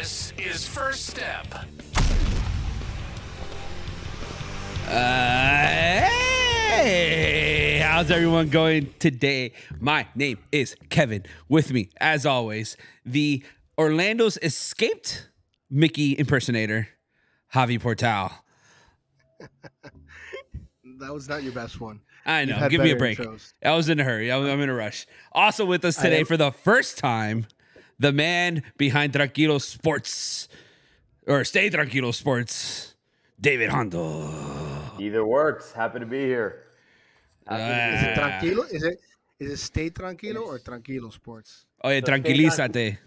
This is First Step. Hey, how's everyone going today? My name is Kevin. With me, as always, the Orlando's escaped Mickey impersonator, Javi Portal. That was not your best one. I You've know. had Give me a better break. intros. I was in a hurry. I'm in a rush. Also with us today for the first time, the man behind Tranquilo Sports, or Stay Tranquilo Sports, David Hondal. Either works. Happy to be here. Is it tranquilo? Is it stay tranquilo or tranquilo sports? Oye, So tranquilízate.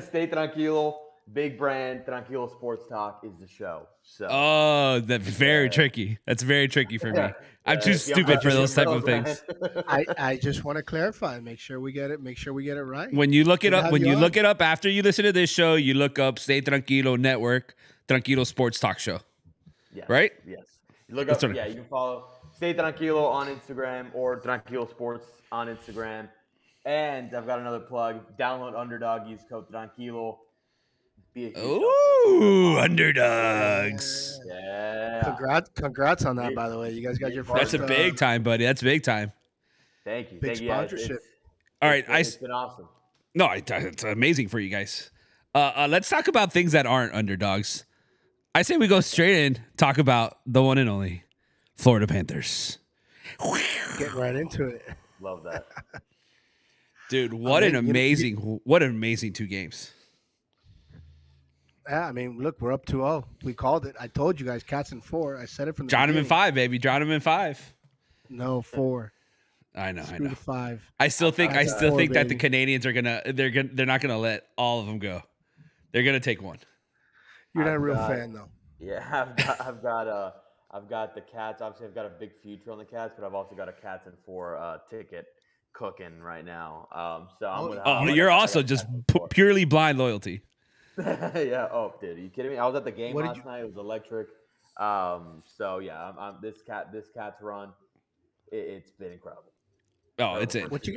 Stay tranquilo. Big brand. Tranquilo Sports Talk is the show. So. Oh, that's very tricky. That's very tricky for me. Yeah. I'm too If you stupid don't for have those the type of things. I just want to clarify. Make sure we get it. Make sure we get it right. When you look it up, Have you on? look it up after you listen to this show, you look up Stay Tranquilo Network, Tranquilo Sports Talk Show. Yes. Right? Yes. You look up. That's Yeah, you can follow Stay Tranquilo on Instagram or Tranquilo Sports on Instagram. And I've got another plug. Download Underdog. Use code Tranquilo. Be a huge help. Ooh, underdogs. Yeah. Congrats on that, by the way. You guys got your That's first. a big time, buddy. That's big time. Thank you. Big Thank you. Yeah, sponsorship. All right, it's been awesome. No, it's amazing for you guys. Let's talk about things that aren't underdogs. I say we go straight in, talk about the one and only Florida Panthers. Get right into it. Love that. Dude, what an amazing 2 games. Yeah, I mean, look, we're up 2-0. We called it. I told you guys, cats in 4. I said it from the Drown him in beginning. 5, baby. Drown him in 5. No, 4. I know. Screw the 5. I still think Four, that the baby. Canadians are they're not gonna let all of them go. They're gonna take one. You're not a real fan, though. Yeah, I've got the Cats. Obviously, I've got a big future on the Cats, but I've also got a Cats in 4 ticket cooking right now. So I'm with. Oh, you're also just purely blind loyalty. Yeah. Oh, dude, are you kidding me? I was at the game What did last night. It was electric. So yeah, I'm this Cats run. It's been incredible. Oh, it's it. What you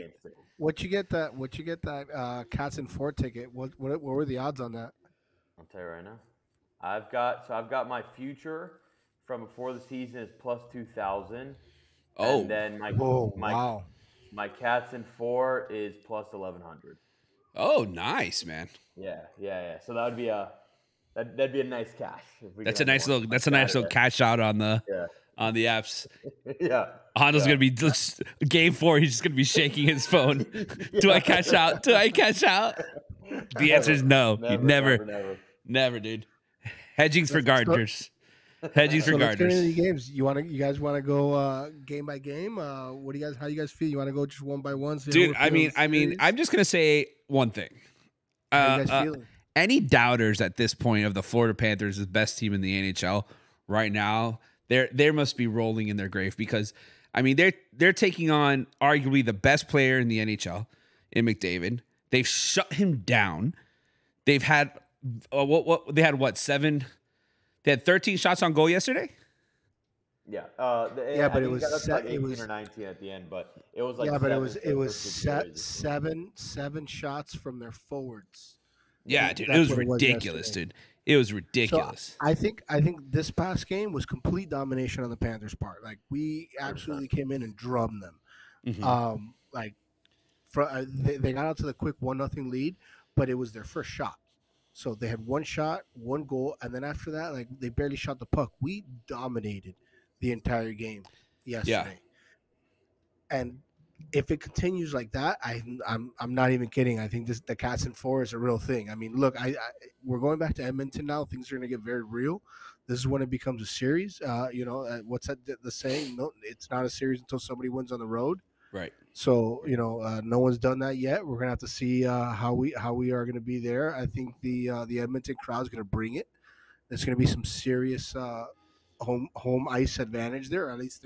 get that cats in 4 ticket? What were the odds on that? I'll tell you right now. I've got my future from before the season is plus 2,000. Oh, and then Wow. my Cats in 4 is plus 1,100. oh, nice, man. Yeah. So that'd be a nice cash. If we That's could a have nice more. little. That's a nice little cash out on the apps. Yeah. Honda's gonna be game 4. He's just gonna be shaking his phone. Do I cash out? Do I cash out? The answer is no. Never, dude. Hedging's for gardeners. Hedging's for Let's get into gardeners. the games. You guys want to go game by game? How do you guys feel? You want to go just one by one? See how Dude, we're feeling I mean, series? I'm just gonna say one thing. How you guys feeling? Any doubters at this point of the Florida Panthers, the best team in the NHL right now, they must be rolling in their grave because, I mean, they're taking on arguably the best player in the NHL in McDavid. They've shut him down. They've had they had 7? They had 13 shots on goal yesterday. Yeah. But it was like 18 or 19 at the end, but it was like but it was 7 seven shots from their forwards. Yeah, dude, That's it was what it was ridiculous, yesterday. dude. It was So ridiculous. I think this past game was complete domination on the Panthers' part. Like we absolutely came in and drummed them. Mhm. They got out to the quick 1-0 lead, but it was their first shot. So they had one shot, one goal, and then after that, like they barely shot the puck. We dominated the entire game yesterday. And if it continues like that, I'm not even kidding. I think the Cats in 4 is a real thing. I mean, look, we're going back to Edmonton now. Things are going to get very real. This is when it becomes a series. What's that the saying? No, it's not a series until somebody wins on the road. Right. So no one's done that yet. We're gonna have to see how we are gonna be there. I think the Edmonton crowd is gonna bring it. There's gonna be some serious home ice advantage there. Or at least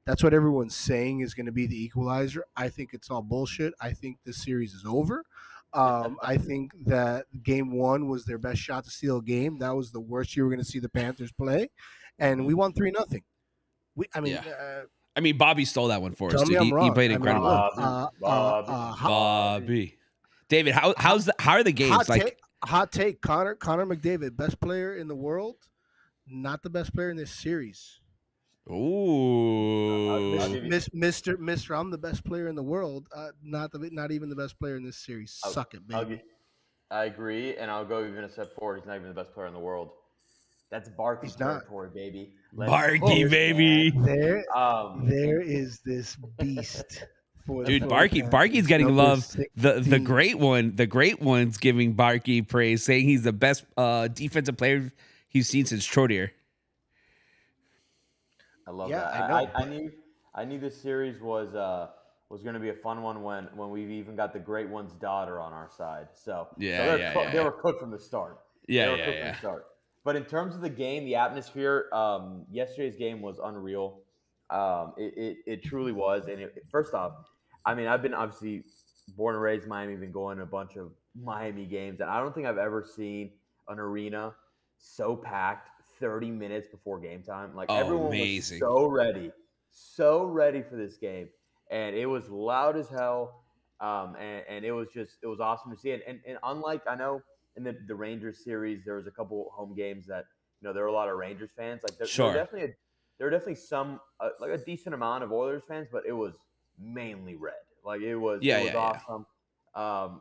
that's what everyone's saying is gonna be the equalizer. I think it's all bullshit. I think this series is over. I think that game 1 was their best shot to steal a game. That was the worst you were gonna see the Panthers play, and we won 3-0. I mean, Bobby stole that one for us, Tell me dude. I'm He wrong. played I mean, incredible. look, Bobby. David, how are the games? Hot Like, take. hot take. Connor McDavid, best player in the world, not the best player in this series. Ooh. Mister, I'm the best player in the world. Not even the best player in this series. Suck it, baby. I agree, and I'll go even a step forward. He's not even the best player in the world. That's Barky territory, baby. Barky, baby. There is this beast. Dude, Barky's getting love. The great one's giving Barky praise, saying he's the best defensive player he's seen since Trodier. I love that. I knew this series was going to be a fun one when we've even got the great one's daughter on our side. So they were cooked from the start. From the start. But in terms of the game, the atmosphere, yesterday's game was unreal. It truly was. And first off, I mean, I've been obviously born and raised in Miami, been going to a bunch of Miami games, and I don't think I've ever seen an arena so packed 30 minutes before game time. Like everyone was so ready for this game, and it was loud as hell. And it was awesome to see it. And unlike, I know in the Rangers series, there was a couple home games that there were a lot of Rangers fans. Like there were definitely some like a decent amount of Oilers fans, but it was mainly red. Like it was awesome,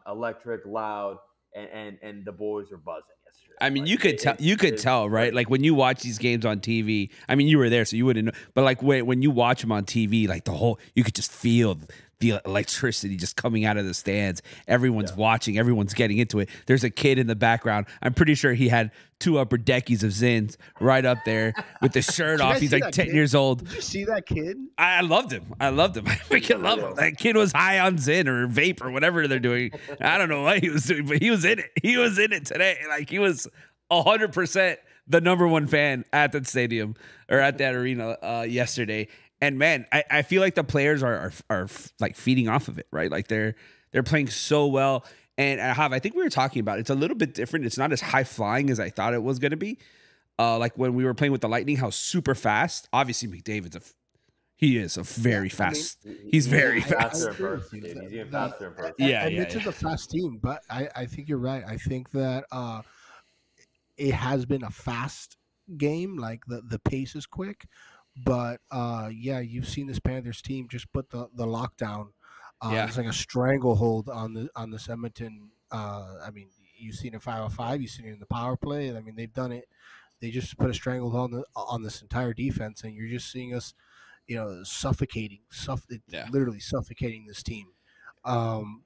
electric, loud, and the boys were buzzing yesterday. I mean, you could tell, right? Like when you watch these games on TV. I mean, you were there, so you wouldn't know. But like when you watch them on TV, like you could just feel the electricity just coming out of the stands. Everyone's watching. Everyone's getting into it. There's a kid in the background. I'm pretty sure he had 2 upper deckies of Zins right up there with the shirt off. He's like 10 years old. Did you see that kid? I loved him. I freaking love him. That kid was high on Zin or vape or whatever they're doing. I don't know what he was doing, but he was in it. He was in it today. Like he was 100% the number one fan at that stadium or at that arena yesterday. And man, I feel like the players are like feeding off of it, right? Like they're playing so well. And I think we were talking about it's a little bit different. It's not as high flying as I thought it was going to be. Like when we were playing with the Lightning, how super fast. Obviously, McDavid's he's very fast. He's very fast. He's even faster in person. It's a fast team, but I think you're right. I think that it has been a fast game. Like the pace is quick. But you've seen this Panthers team just put the lockdown. It's like a stranglehold on the Edmonton. I mean, you've seen it 5-on-5, you've seen it in the power play. I mean, they've done it. They just put a stranglehold on this entire defense, and you're just seeing us, literally suffocating this team. And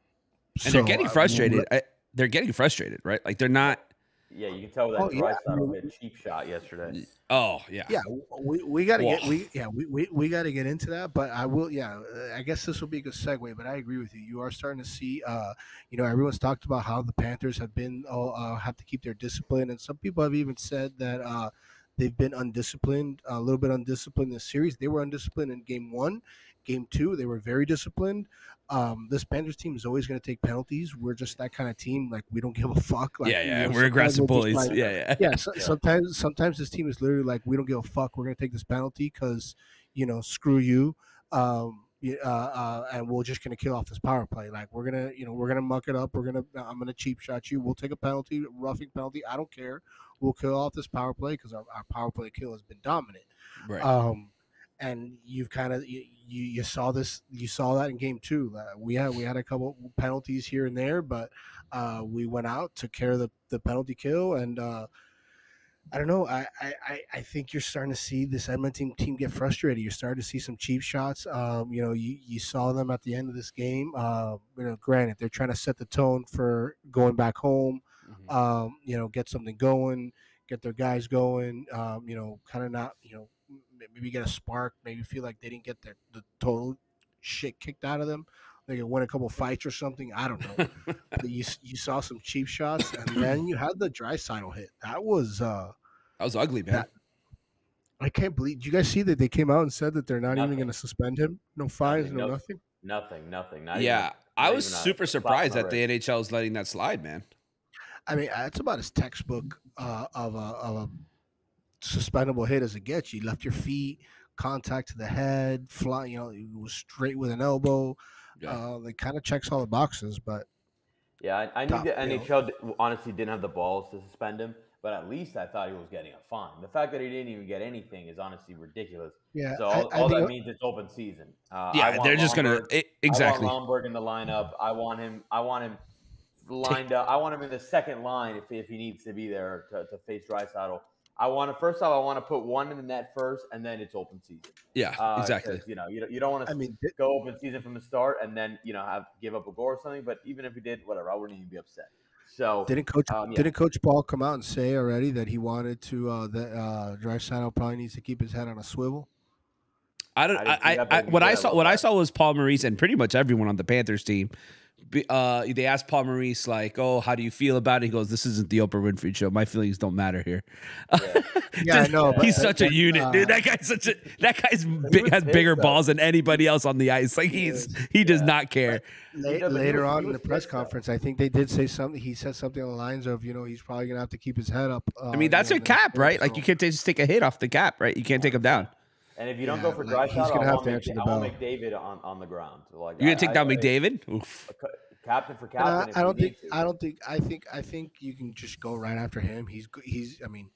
they're getting frustrated. They're getting frustrated, right? Like they're not. Yeah, you can tell that Draisaitl hit a cheap shot yesterday. Oh yeah. Yeah, we got to we got to get into that, but I will. Yeah, I guess this will be a good segue. But I agree with you. You are starting to see. Everyone's talked about how the Panthers have been have to keep their discipline, and some people have even said that they've been undisciplined, a little bit undisciplined in this series. They were undisciplined in Game 1. Game 2, they were very disciplined. This Panthers team is always going to take penalties. We're just that kind of team. Like we don't give a fuck. Like, we're aggressive bullies. Sometimes this team is literally like, we don't give a fuck. We're going to take this penalty because screw you. And we're just going to kill off this power play. Like we're gonna muck it up. I'm gonna cheap shot you. We'll take a penalty, roughing penalty. I don't care. We'll kill off this power play because our power play kill has been dominant. Right. And you've kind of you saw this. You saw that in Game 2. We had a couple penalties here and there, but we went out, took care of the penalty kill, and I don't know. I think you're starting to see this Edmonton team get frustrated. You're starting to see some cheap shots. You saw them at the end of this game. Granted, they're trying to set the tone for going back home. Mm-hmm. Get something going, get their guys going. Kind of not. Maybe get a spark. Maybe feel like they didn't get the total shit kicked out of them. They could win a couple fights or something. I don't know. But you saw some cheap shots, and then you had the Draisaitl hit. That was ugly, man. I can't believe. Did you guys see that they came out and said that they're not even going to suspend him? No fines, nothing. Nothing. I was super surprised that the NHL is letting that slide, man. I mean, it's about as textbook of a suspendable hit as it gets. You left your feet, contact to the head, fly. It was straight with an elbow. Yeah. It kind of checks all the boxes, but Yeah, I knew the NHL honestly didn't have the balls to suspend him, but at least I thought he was getting a fine. The fact that he didn't even get anything is honestly ridiculous. Yeah, so all that means it's open season. They're just gonna exactly. I want Lomberg in the lineup. I want him lined up. I want him in the second line if he needs to be there to face Draisaitl. First off, I want to put one in the net first, and then it's open season. Yeah, exactly. You don't want to go open season from the start and then give up a goal or something. But even if he did, whatever, I wouldn't even be upset. So didn't Coach Paul come out and say already that he wanted to that Draisaitl probably needs to keep his head on a swivel? What I saw was Paul Maurice and pretty much everyone on the Panthers team. They asked Paul Maurice like, "Oh, how do you feel about it?" He goes, "This isn't the Oprah Winfrey Show. My feelings don't matter here." Yeah, I know. He's such a unit, dude. That guy's has bigger balls than anybody else on the ice. Like he does not care. Later on in the press conference, I think they did say something. He said something on the lines of, he's probably gonna have to keep his head up. I mean, that's a cap, right? Like you can't just take a hit off the cap, right? You can't take him down. And if you don't go for Draisaitl, he's gonna have to answer the bell. McDavid on the ground. So you're gonna take down McDavid? Oof. Captain for captain. I think you can just go right after him. He's. I mean,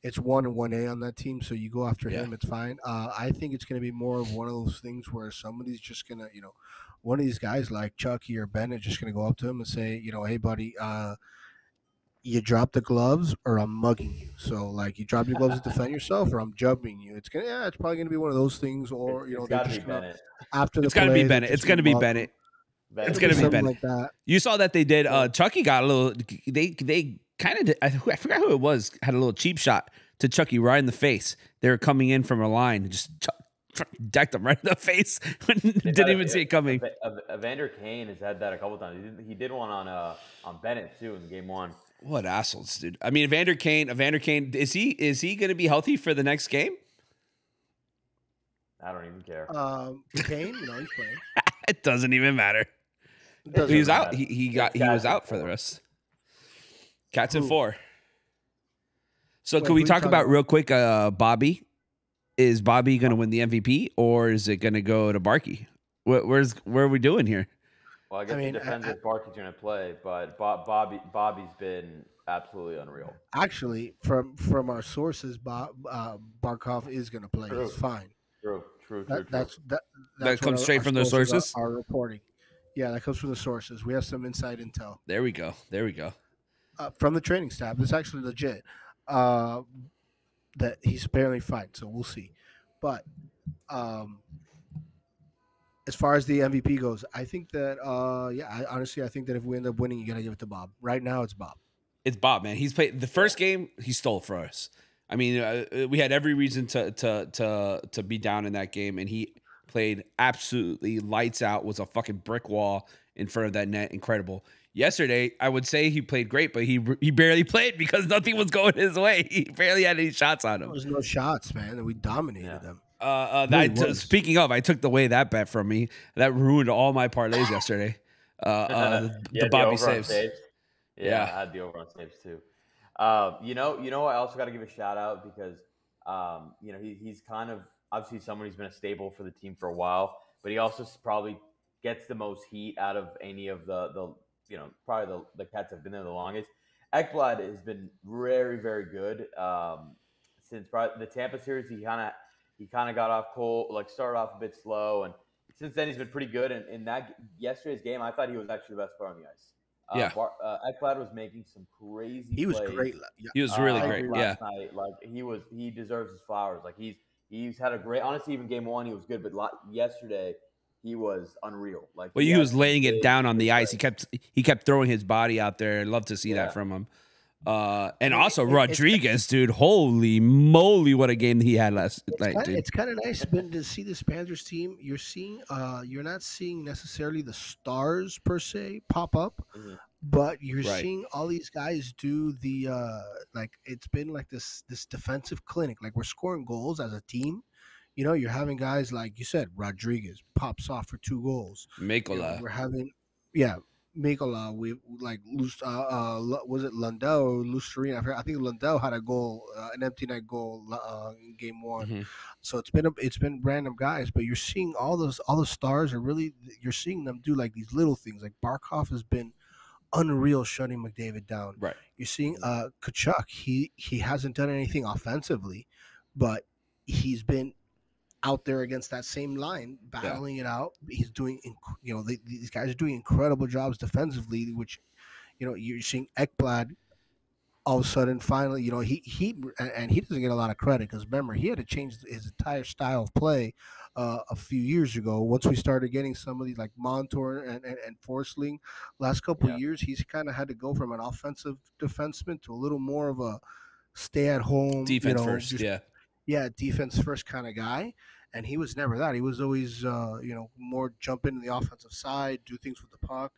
it's 1 and 1A on that team, so you go after him. It's fine. I think it's gonna be more of one of those things where somebody's just gonna, one of these guys like Chucky or Bennett just gonna go up to him and say, hey buddy, you drop the gloves or I'm mugging you. So like you drop your gloves to defend yourself or I'm jumping you. It's probably gonna be one of those things, or they're just gonna, after the it's gonna be Bennett. It's gonna be Bennett. It's gonna be Bennett. Like that. You saw that they did. Chucky got a little. They kind of did. I forgot who it was. Had a little cheap shot to Chucky right in the face. They were coming in from a line, just decked him right in the face. Didn't even see it coming. Evander Kane has had that a couple times. He did one on Bennett too in game 1. What assholes, dude! I mean, Evander Kane. Is he going to be healthy for the next game? I don't even care. Kane, he's playing. It doesn't even matter. He was out. He was out for the rest. Cats in 4. So can we talk about real quick? Bobby, is Bobby going to win the MVP or is it going to go to Barkey? Where are we doing here? Well, I guess it depends if Barkey's going to play, but Bobby's been absolutely unreal. Actually, from our sources, Barkov is going to play. True. He's fine. True. That comes straight from the sources. Are reporting. Yeah, that comes from the sources. We have some inside intel. There we go. From the training staff. It's actually legit. That he's apparently fine, so we'll see. But as far as the MVP goes, I think that I think that if we end up winning, you gotta give it to Bob. Right now, it's Bob. It's Bob, man. He's played the first game. He stole for us. I mean, we had every reason to be down in that game, and he played absolutely lights out. Was a fucking brick wall in front of that net. Incredible. Yesterday, I would say he played great, but he barely played because nothing was going his way. He barely had any shots on him. There was no shots, man, and we dominated them. Speaking of, I took away that bet from me. That ruined all my parlays yesterday. The Bobby saves. Yeah, I had the over on saves too. I also got to give a shout out because he's kind of obviously someone who's been a staple for the team for a while, but he also probably gets the most heat out of any of the probably the Cats have been there the longest. Ekblad has been very, very good since the Tampa series. He kind of got off cold, like started off a bit slow, and since then he's been pretty good. And in that yesterday's game, I thought he was actually the best player on the ice. Ekblad was making some crazy. He was plays. Great. He was really great. Last night, he deserves his flowers. Like he's had a great. Honestly, even game 1 he was good, but yesterday he was unreal. He was laying it down on the ice. He kept throwing his body out there. I'd love to see that from him. And also Rodriguez, dude. Holy moly, what a game he had last night, dude. It's kind of nice to see this Panthers team. You're seeing, you're not seeing necessarily the stars per se pop up, but you're seeing all these guys do the it's been like this defensive clinic. Like we're scoring goals as a team. You're having guys like you said, Rodriguez pops off for 2 goals. Mikola. We're having, Mikola. We was it Lundell or Lusterin? I think Lundell had a goal, an empty net goal in game 1. Mm-hmm. So it's been random guys, but you're seeing all the stars are really. You're seeing them do like these little things. Like Barkov has been unreal shutting McDavid down. Right. You're seeing Tkachuk. He hasn't done anything offensively, but he's been out there against that same line, battling it out. He's doing, these guys are doing incredible jobs defensively, which, you're seeing Ekblad all of a sudden, finally, he doesn't get a lot of credit because remember, he had to change his entire style of play a few years ago. Once we started getting some of these like Montour and Forsling, last couple of years, he's kind of had to go from an offensive defenseman to a little more of a stay-at-home defense first, defense first kind of guy. And he was never that. He was always, more jump into the offensive side, do things with the puck.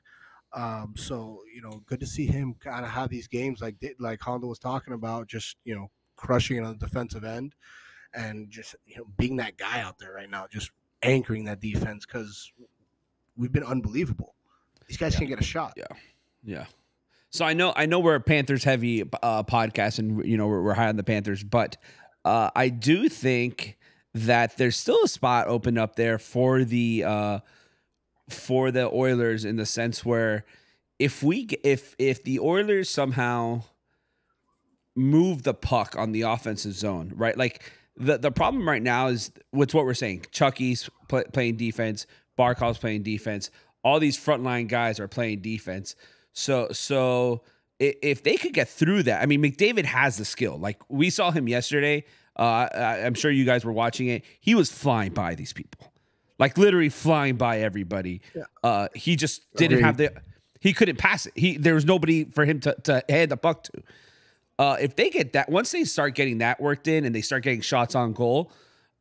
So, good to see him kind of have these games like Hondal was talking about, just, crushing it on the defensive end and just, being that guy out there right now, just anchoring that defense because we've been unbelievable. These guys can't get a shot. Yeah. So I know we're a Panthers heavy podcast and, we're high on the Panthers, but I do think that there's still a spot open up there for the Oilers in the sense where if the Oilers somehow move the puck on the offensive zone, right? Like the problem right now is what we're saying. Chucky's playing defense, Barkov's playing defense. All these frontline guys are playing defense. So if they could get through that, I mean, McDavid has the skill. Like we saw him yesterday. I'm sure you guys were watching it. He was flying by these people, like literally flying by everybody. Yeah. He just didn't have he couldn't pass it. There was nobody for him to hand the puck to. If they get that, once they start getting that worked in and they start getting shots on goal,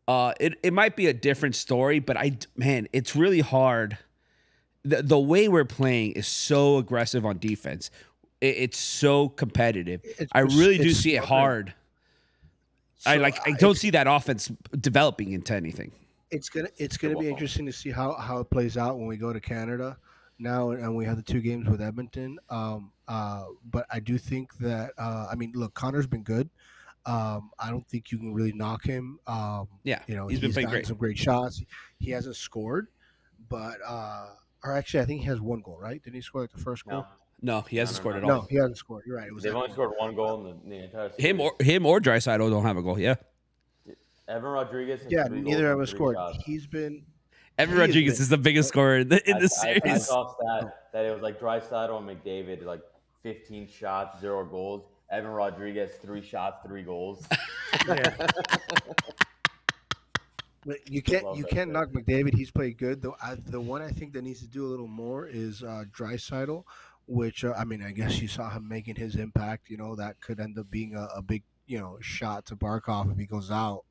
it might be a different story. But it's really hard. The way we're playing is so aggressive on defense. It's so competitive. I really do see it hard. So I don't see that offense developing into anything. It's gonna be interesting to see how it plays out when we go to Canada now, and we have the 2 games with Edmonton. But I do think that look, Connor's been good. I don't think you can really knock him. He's been playing great. Some great shots. He hasn't scored, but or actually, I think he has 1 goal. Right? Didn't he score like the first goal? No, he hasn't scored at all. No, he hasn't scored. You're right. They've only scored 1 goal in the entire season. Him or Draisaitl don't have a goal. Yeah. Evan Rodriguez. Neither of them scored. He's been. Evan Rodriguez is the biggest scorer in the series. I saw that it was like Draisaitl and McDavid, like 15 shots, 0 goals. Evan Rodriguez, 3 shots, 3 goals. Yeah. But you can't knock McDavid. He's played good. The one I think that needs to do a little more is Draisaitl, which I guess you saw him making his impact. That could end up being a big shot to Barkov if he goes out.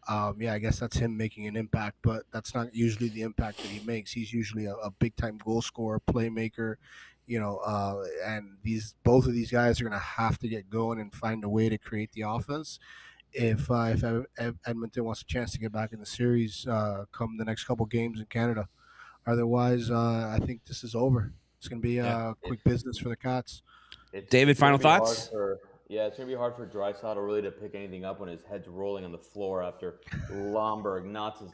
I guess that's him making an impact, but that's not usually the impact that he makes. He's usually a big time goal scorer, playmaker. And both of these guys are going to have to get going and find a way to create the offense. If Edmonton wants a chance to get back in the series come the next couple games in Canada. Otherwise, I think this is over. It's going to be quick business for the Cats. David, final thoughts? It's going to be hard for Draisaitl really to pick anything up when his head's rolling on the floor after Lomberg knocks his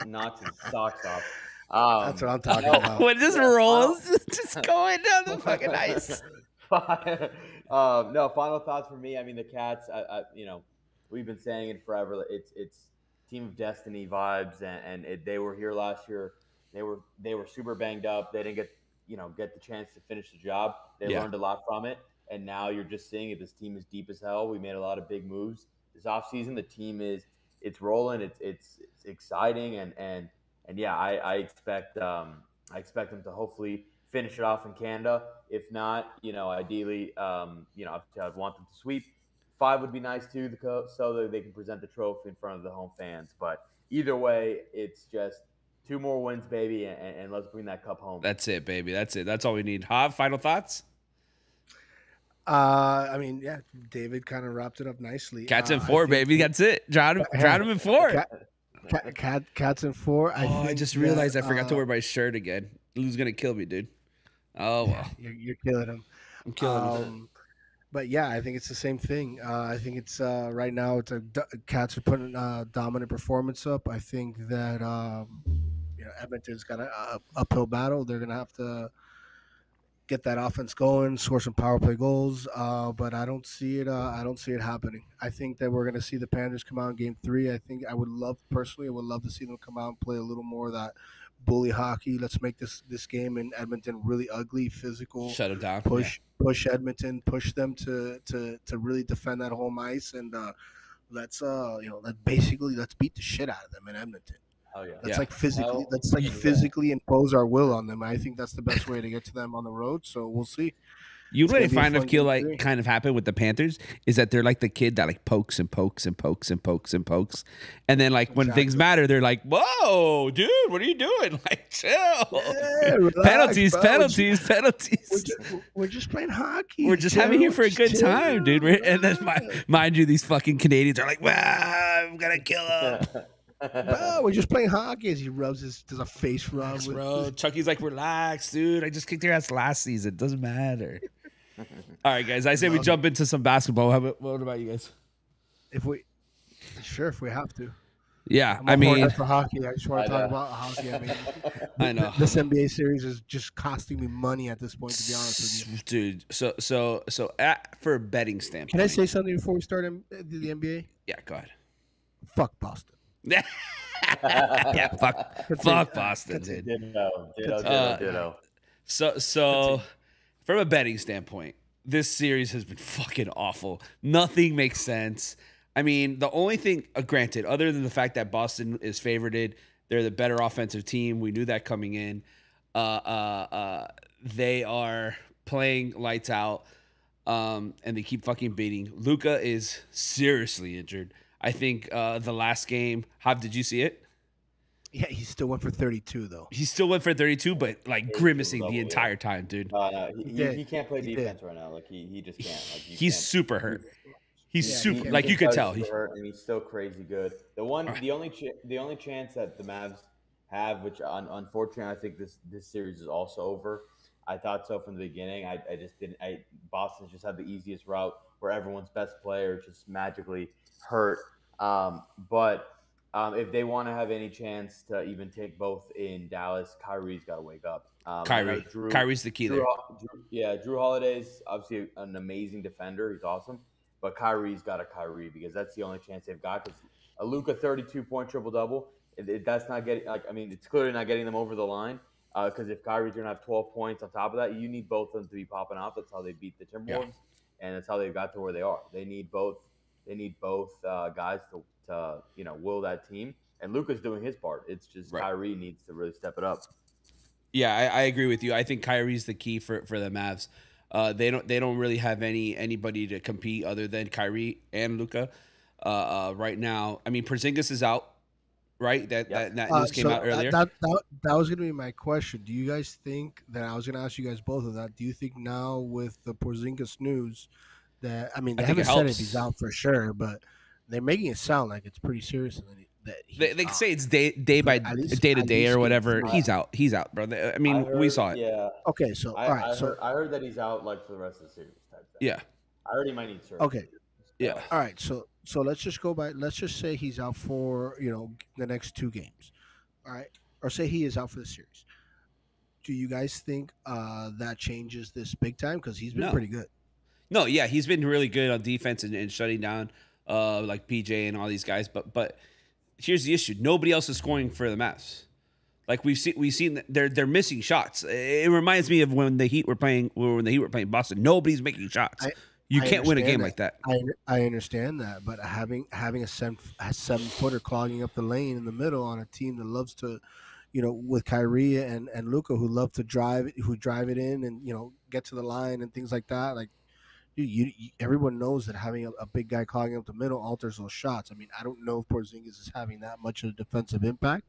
socks off. That's what I'm talking about. When it just rolls, just going down the fucking ice. No, final thoughts for me. I mean, the Cats, we've been saying it forever. It's team of destiny vibes, and they were here last year. They were super banged up. They didn't get the chance to finish the job. They learned a lot from it, and now you're just seeing it. This team is deep as hell. We made a lot of big moves this offseason. The team it's rolling. It's exciting, and I expect them to hopefully finish it off in Canada. If not, ideally, I'd want them to sweep. 5 would be nice too, so that they can present the trophy in front of the home fans. But either way, it's just 2 more wins, baby, and let's bring that cup home. That's it, baby. That's it. That's all we need. Hav, final thoughts? David kind of wrapped it up nicely. Cats in 4, baby. That's it. Drown him in 4. Cats in 4. I just realized I forgot to wear my shirt again. Lou's gonna kill me, dude. Oh well, you're killing him. I'm killing him. But I think it's the same thing. I think it's right now. It's Cats are putting a dominant performance up. I think that Edmonton's got an uphill battle. They're gonna have to get that offense going, score some power play goals. But I don't see it. I don't see it happening. I think that we're going to see the Panthers come out in Game 3. I think I would love to see them come out and play a little more of that bully hockey. Let's make this game in Edmonton really ugly, physical. Shut them down. Push Edmonton, push them to really defend that home ice, and let's beat the shit out of them in Edmonton. Oh yeah. Let's physically impose our will on them. I think that's the best way to get to them on the road. So we'll see. You know what I find kind of happen with the Panthers is that they're like the kid that like pokes and pokes and pokes and pokes and pokes, and then like when things matter, they're like, "Whoa, dude, what are you doing? Like, chill. Yeah, relax, penalties. We're just playing hockey. We're just having here for a good time, dude." And then mind you, these fucking Canadians are like, "Wow, I'm gonna kill him." Bro, we're just playing hockey as he does a face rub. Bro, Chucky's like, "Relax, dude. I just kicked your ass last season. Doesn't matter." All right, guys. I say we jump into some basketball. What about you guys? If we have to. Yeah, for hockey. I just want to talk about hockey. I know this NBA series is just costing me money at this point, to be honest with you, dude. So for a betting standpoint, can I say something before we start the NBA? Yeah, go ahead. Fuck Boston. Yeah, fuck Boston, dude. Ditto. So from a betting standpoint, this series has been fucking awful. Nothing makes sense. I mean, the only thing, granted, other than the fact that Boston is favorited, they're the better offensive team. We knew that coming in. They are playing lights out, and they keep fucking beating. Luka is seriously injured. I think the last game, Jav, did you see it? Yeah, he still went for 32, though. He still went for 32, but like grimacing the entire time, dude. He can't play defense right now. Like he just can't. Like, he's super hurt. He's super, like you could tell. He's hurt and he's still crazy good. The only chance that the Mavs have, which unfortunately I think this series is also over. I thought so from the beginning. I just didn't. Boston's just had the easiest route where everyone's best player just magically hurt. But if they want to have any chance to even take both in Dallas, Kyrie's got to wake up. Kyrie's the key there. Drew Holiday's obviously an amazing defender. He's awesome. But Kyrie's got a Kyrie because that's the only chance they've got. Because a Luka 32-point triple-double, that's not getting it's clearly not getting them over the line. Because if Kyrie's going to have 12 points on top of that, you need both of them to be popping off. That's how they beat the Timberwolves, and that's how they got to where they are. They need both. They need both guys to will that team. And Luka's doing his part. It's just Kyrie needs to really step it up. Yeah, I agree with you. I think Kyrie's the key for the Mavs. They don't really have anybody to compete other than Kyrie and Luka right now. I mean, Porzingis is out, right? That news came out earlier. That was going to be my question. Do you guys think that I was going to ask you guys both of that? Do you think now with the Porzingis news that they haven't said if he's out for sure, but they're making it sound like it's pretty serious that they say it's day to day or whatever. He's out, bro. I mean, we saw it. Yeah. Okay, so all right. I heard that he's out like for the rest of the series type thing. Yeah. I heard he might need surgery. Okay. Yeah. All right. So let's just go by. Let's just say he's out for the next 2 games. All right, or say he is out for the series. Do you guys think that changes this big time? Because he's been pretty good. No, yeah, he's been really good on defense and shutting down like PJ and all these guys. But here's the issue: nobody else is scoring for the Mavs. Like we've seen they're missing shots. It reminds me of when the Heat were playing Boston. Nobody's making shots. You can't win a game like that. I understand that, but having a 7-footer clogging up the lane in the middle on a team that loves to, with Kyrie and Luka who love to drive it in and get to the line and things like that. Like, dude, everyone knows that having a big guy clogging up the middle alters those shots. I mean, I don't know if Porzingis is having that much of a defensive impact.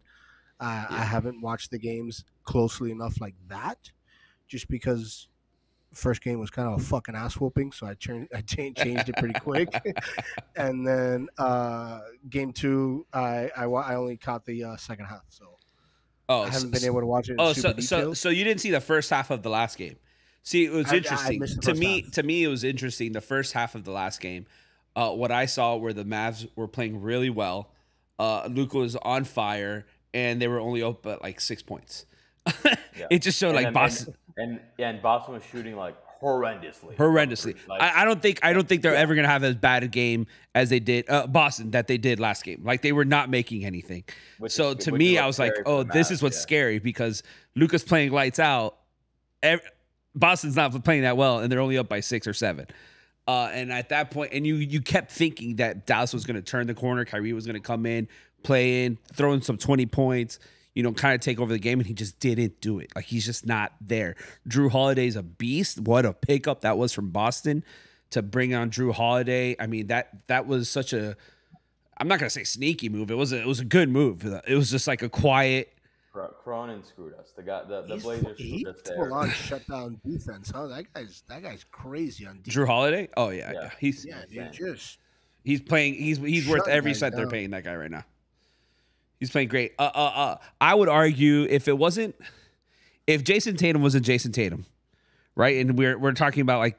I haven't watched the games closely enough like that, just because first game was kind of a fucking ass whooping, so I changed it pretty quick. And then game 2, I only caught the second half, so I haven't been able to watch it. So you didn't see the first half of the last game. See, it was interesting to me. It was interesting the first half of the last game. What I saw where the Mavs were playing really well. Luka was on fire, and they were only up at like 6 points. It just showed Boston. And Boston was shooting like horrendously. Like, I don't think they're ever gonna have as bad a game as they did Boston that they did last game. Like they were not making anything. So to me, I was like, oh, this is what's scary because Luka's playing lights out. Boston's not playing that well, and they're only up by 6 or 7. And at that point, and you kept thinking that Dallas was going to turn the corner. Kyrie was going to come in, play in, throw in some 20 points, kind of take over the game, and he just didn't do it. Like, he's just not there. Drew Holiday's a beast. What a pickup that was from Boston to bring on Drew Holiday. I mean, that was such a, I'm not going to say sneaky move. It was a good move. It was just like a quiet. Cronin screwed us. The Blazers screwed us there. Full on shutdown defense, huh? That guy's crazy on defense. Drew Holiday? Oh yeah. He's playing. He's worth every cent they're paying that guy right now. He's playing great. I would argue if Jason Tatum wasn't Jason Tatum, right? And we're talking about like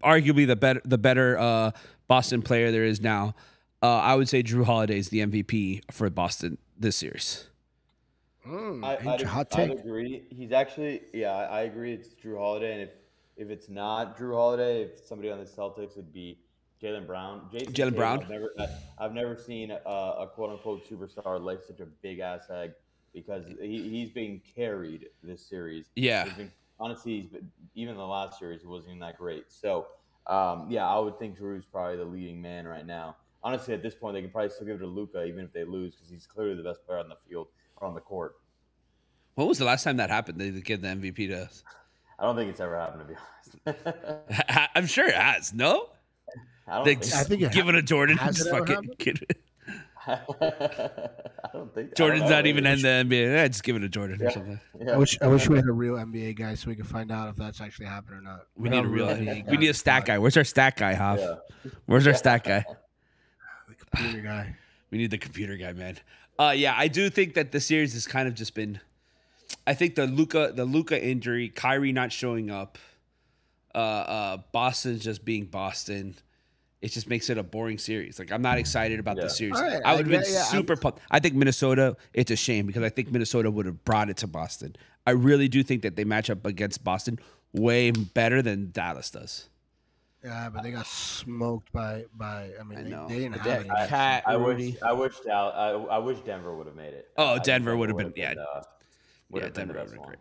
arguably the better Boston player there is now. I would say Drew Holiday is the MVP for Boston this series. I'd agree. He's actually, I agree. It's Drew Holiday, and if it's not Drew Holiday, if somebody on the Celtics, it'd be Jaylen Brown. Jaylen Brown. I've never seen a quote unquote superstar lay such a big ass egg because he's being carried this series. Yeah. Honestly, even the last series, it wasn't even that great. So, I would think Drew's probably the leading man right now. Honestly, at this point, they can probably still give it to Luka even if they lose because he's clearly the best player on the field. On the court. When was the last time that happened? They give the MVP to us. I don't think it's ever happened, to be honest. I'm sure it has. No, I think give it to Jordan. Just fucking kid. I don't think Jordan's not even in the NBA. Just give it to Jordan or something. Yeah. I wish we had a real NBA guy so we could find out if that's actually happened or not. We need a real NBA guy. We need a stat guy. Where's our stat guy, Hoff? Yeah. Where's our stat guy? The computer guy. We need the computer guy, man. I do think that the series has kind of just been. I think the Luka injury, Kyrie not showing up, Boston's just being Boston. It just makes it a boring series. Like I'm not excited about this series. Right, I would have been super pumped. I think Minnesota. It's a shame because I think Minnesota would have brought it to Boston. I really do think that they match up against Boston way better than Dallas does. Yeah, but they got smoked by. I mean, they didn't have any. I wish Denver would have made it. Oh, Denver would have been. Denver would have been great.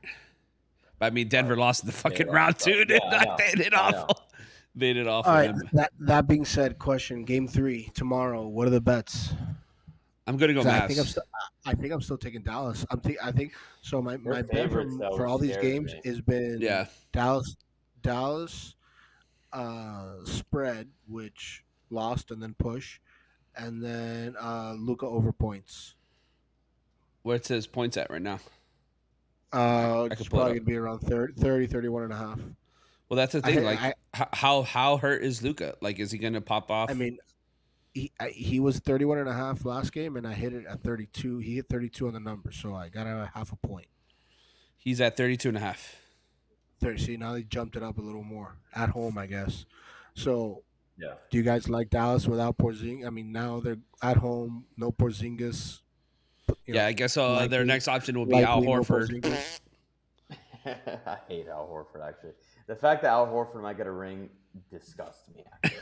But I mean, Denver lost in the fucking round too. They did awful. They did awful. All right. That being said, question: Game 3 tomorrow. What are the bets? I'm gonna go Mavs. I think I'm still taking Dallas. I think so. My bet for all these games has been Dallas. Spread, which lost and then push, and then Luka over points. What's his points at right now? It's probably going to be around 30, 31 and a half. Well, that's the thing. How hurt is Luka? Like, is he going to pop off? I mean, he was 31 and a half last game, and I hit it at 32. He hit 32 on the number, so I got a half a point. He's at 32 and a half. 30. See, now they jumped it up a little more at home, I guess. So, do you guys like Dallas without Porzingis? I mean, now they're at home, no Porzingis. I guess their next option will be Al Horford. I hate Al Horford, actually. The fact that Al Horford might get a ring disgusts me, actually.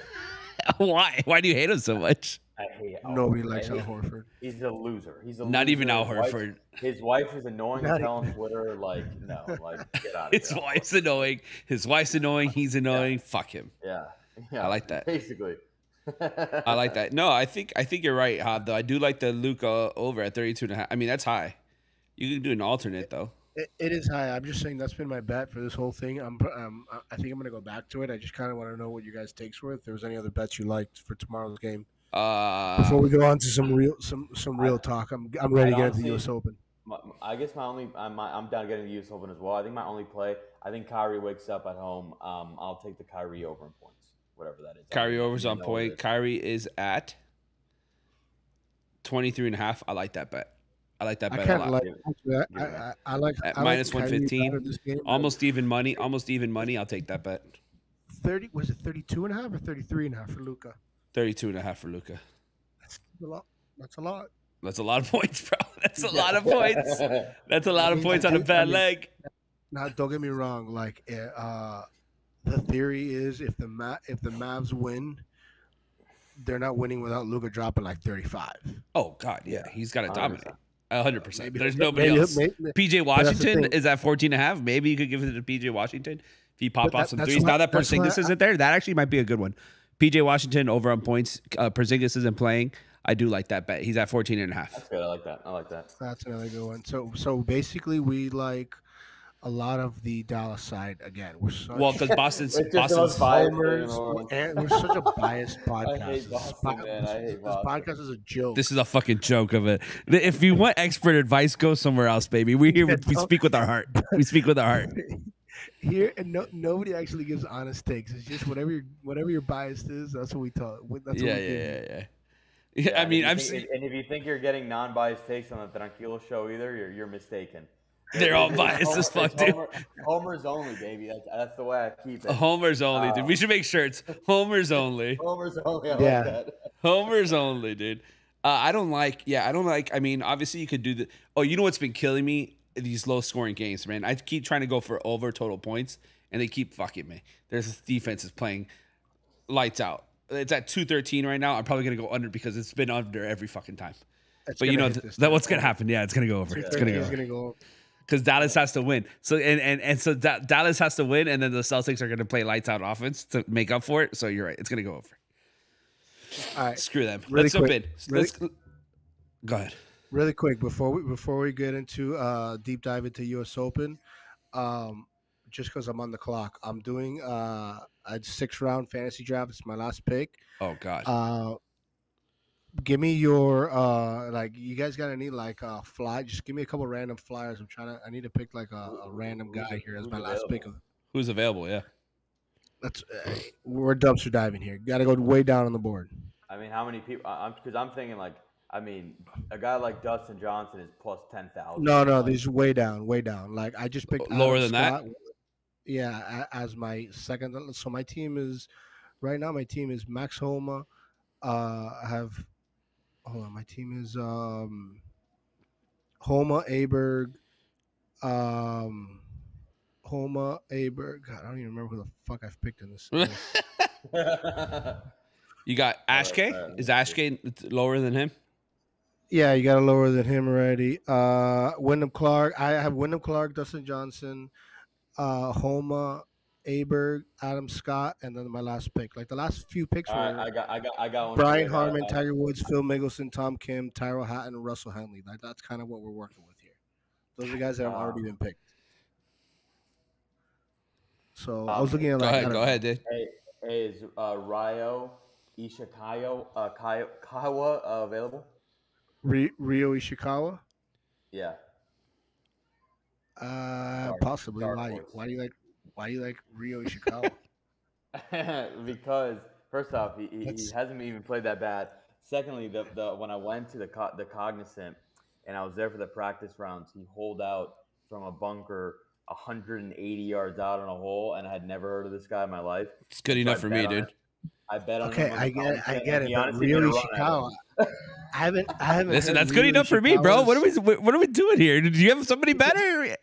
Why? Why do you hate him so much? I hate Al Nobody Horford. likes Al Horford. He's a loser. Not even Al Horford. His wife is annoying as hell on Twitter. Like, no, get out of here. His wife's annoying. His wife's annoying. He's annoying. Yeah. Fuck him. Yeah. I like that. Basically. I like that. No, I think you're right, Hob, though. I do like the Luka over at 32.5. I mean, that's high. You can do an alternate, though. It is high. I'm just saying that's been my bet for this whole thing. I think I'm going to go back to it. I just kind of want to know what you guys' takes were. If there was any other bets you liked for tomorrow's game. Before we go on to some real talk, I'm ready to get into the U.S. Open. I guess I'm down to get into the U.S. Open as well. I think my only play, I think Kyrie wakes up at home. I'll take the Kyrie over in points, whatever that is. Kyrie over's on point. Kyrie is at 23.5. I like that bet. I like that bet a lot. I like at minus 115. Almost even money. I'll take that bet. 30 was it 32.5 or 33.5 for Luka? 32.5 for Luka. That's a lot. That's a lot. That's a lot of points, bro. That's a lot of points. That's a lot of points on a bad leg. Now, don't get me wrong. Like, the theory is if the Mavs win, they're not winning without Luka dropping like 35. Oh God, yeah, he's got to dominate 100%. There's maybe, nobody else. PJ Washington thing. is at 14.5. Maybe you could give it to PJ Washington if he pop off some threes. Why, now that Porzingis isn't there, that actually might be a good one. PJ Washington over on points. Porzingis isn't playing. I do like that bet. He's at 14.5. That's good. I like that. That's another good one. So basically, we like a lot of the Dallas side again. We're such, because Boston's homers, and we're such a biased podcast. I hate Boston, man. I hate Boston. This podcast is a joke. This is a fucking joke of it. If you want expert advice, go somewhere else, baby. We here. We speak with our heart. We speak with our heart. Here, and nobody actually gives honest takes. It's just whatever your bias is. That's what we talk. That's Yeah, I mean, and if you think you're getting non-biased takes on the Tranquilo show either, you're mistaken. They're all biased as fuck, dude. Homers only, baby. That's the way I keep it. Homers only, dude. We should make shirts. Homers only. Homers only. I like that. Homers only, dude. I don't like. I mean, obviously you could do the. Oh, you know what's been killing me? These low-scoring games, man. I keep trying to go for over total points, and they keep fucking me. There's this defense is playing lights out. It's at 213 right now. I'm probably gonna go under because it's been under every fucking time. But you know that what's gonna happen? Yeah, it's gonna go over. It's gonna go over. Because Dallas has to win. So so Dallas has to win, and then the Celtics are gonna play lights out offense to make up for it. So you're right. It's gonna go over. All right, screw them. Let's jump in. Go ahead. Really quick before we get into deep dive into U.S. Open, just because I'm on the clock, I'm doing a 6-round fantasy draft. It's my last pick. Oh God. Give me your you guys got any fly? Just give me a couple random flyers. I need to pick like a random guy here as my last pick. Who's available? Yeah. We're dumpster diving here. Got to go way down on the board. I mean, how many people? Because I'm thinking a guy like Dustin Johnson is plus 10,000. No, these way down. Like I just picked lower than Scott. That. Yeah, as my second. So my team is right now. My team is Max Homa. My team is Homa Aberg. Homa Aberg. God, I don't even remember who the fuck I've picked in this. You got Ashke. Is Ashke lower than him? Yeah, you got to lower than him already. Wyndham Clark. I have Wyndham Clark, Dustin Johnson, Homa, Aberg, Adam Scott, and then my last pick. Like the last few picks were I got one. Brian Harman, Tiger Woods, Phil Mickelson, Tom Kim, Tyrell Hatton, and Russell Henley. That's kind of what we're working with here. Those are the guys that have already been picked. So I was looking at go ahead, dude. Hey, is Ryo Ishikawa available? Ryo Ishikawa? Yeah. Possibly. Why do you like Ryo Ishikawa? Because first off, he hasn't even played that bad. Secondly, when I went to the Cognizant and I was there for the practice rounds, he holed out from a bunker 180 yards out on a hole, and I had never heard of this guy in my life. It's good enough for me, dude. I bet on him. Okay, I get it. But Ryo Ishikawa. I haven't. Listen, that's good enough for me, bro. What are we doing here? Did you have somebody better?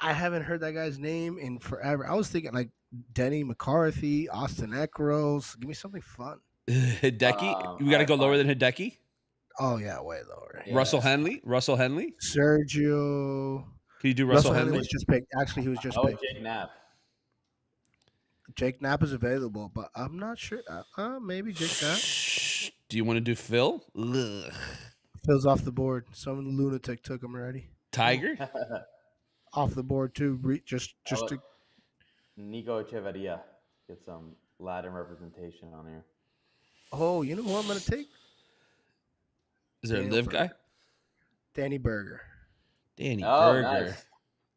I haven't heard that guy's name in forever. I was thinking like Denny McCarthy, Austin Eckros. Give me something fun. Hideki? We got to go lower than Hideki? Oh, yeah, way lower. Yeah. Russell Henley? Sergio. Can you do Russell Henley? Was just picked. Actually, he was just picked. Jake Knapp. Jake Knapp is available, but I'm not sure. Maybe Jake Knapp. Do you want to do Phil? Ugh. Phil's off the board. Some lunatic took him already. Tiger? Off the board too. Just to. Nico Echeverria. Get some Latin representation on here. Oh, you know who I'm gonna take? Is there a live guy? Danny Berger. Berger. Nice.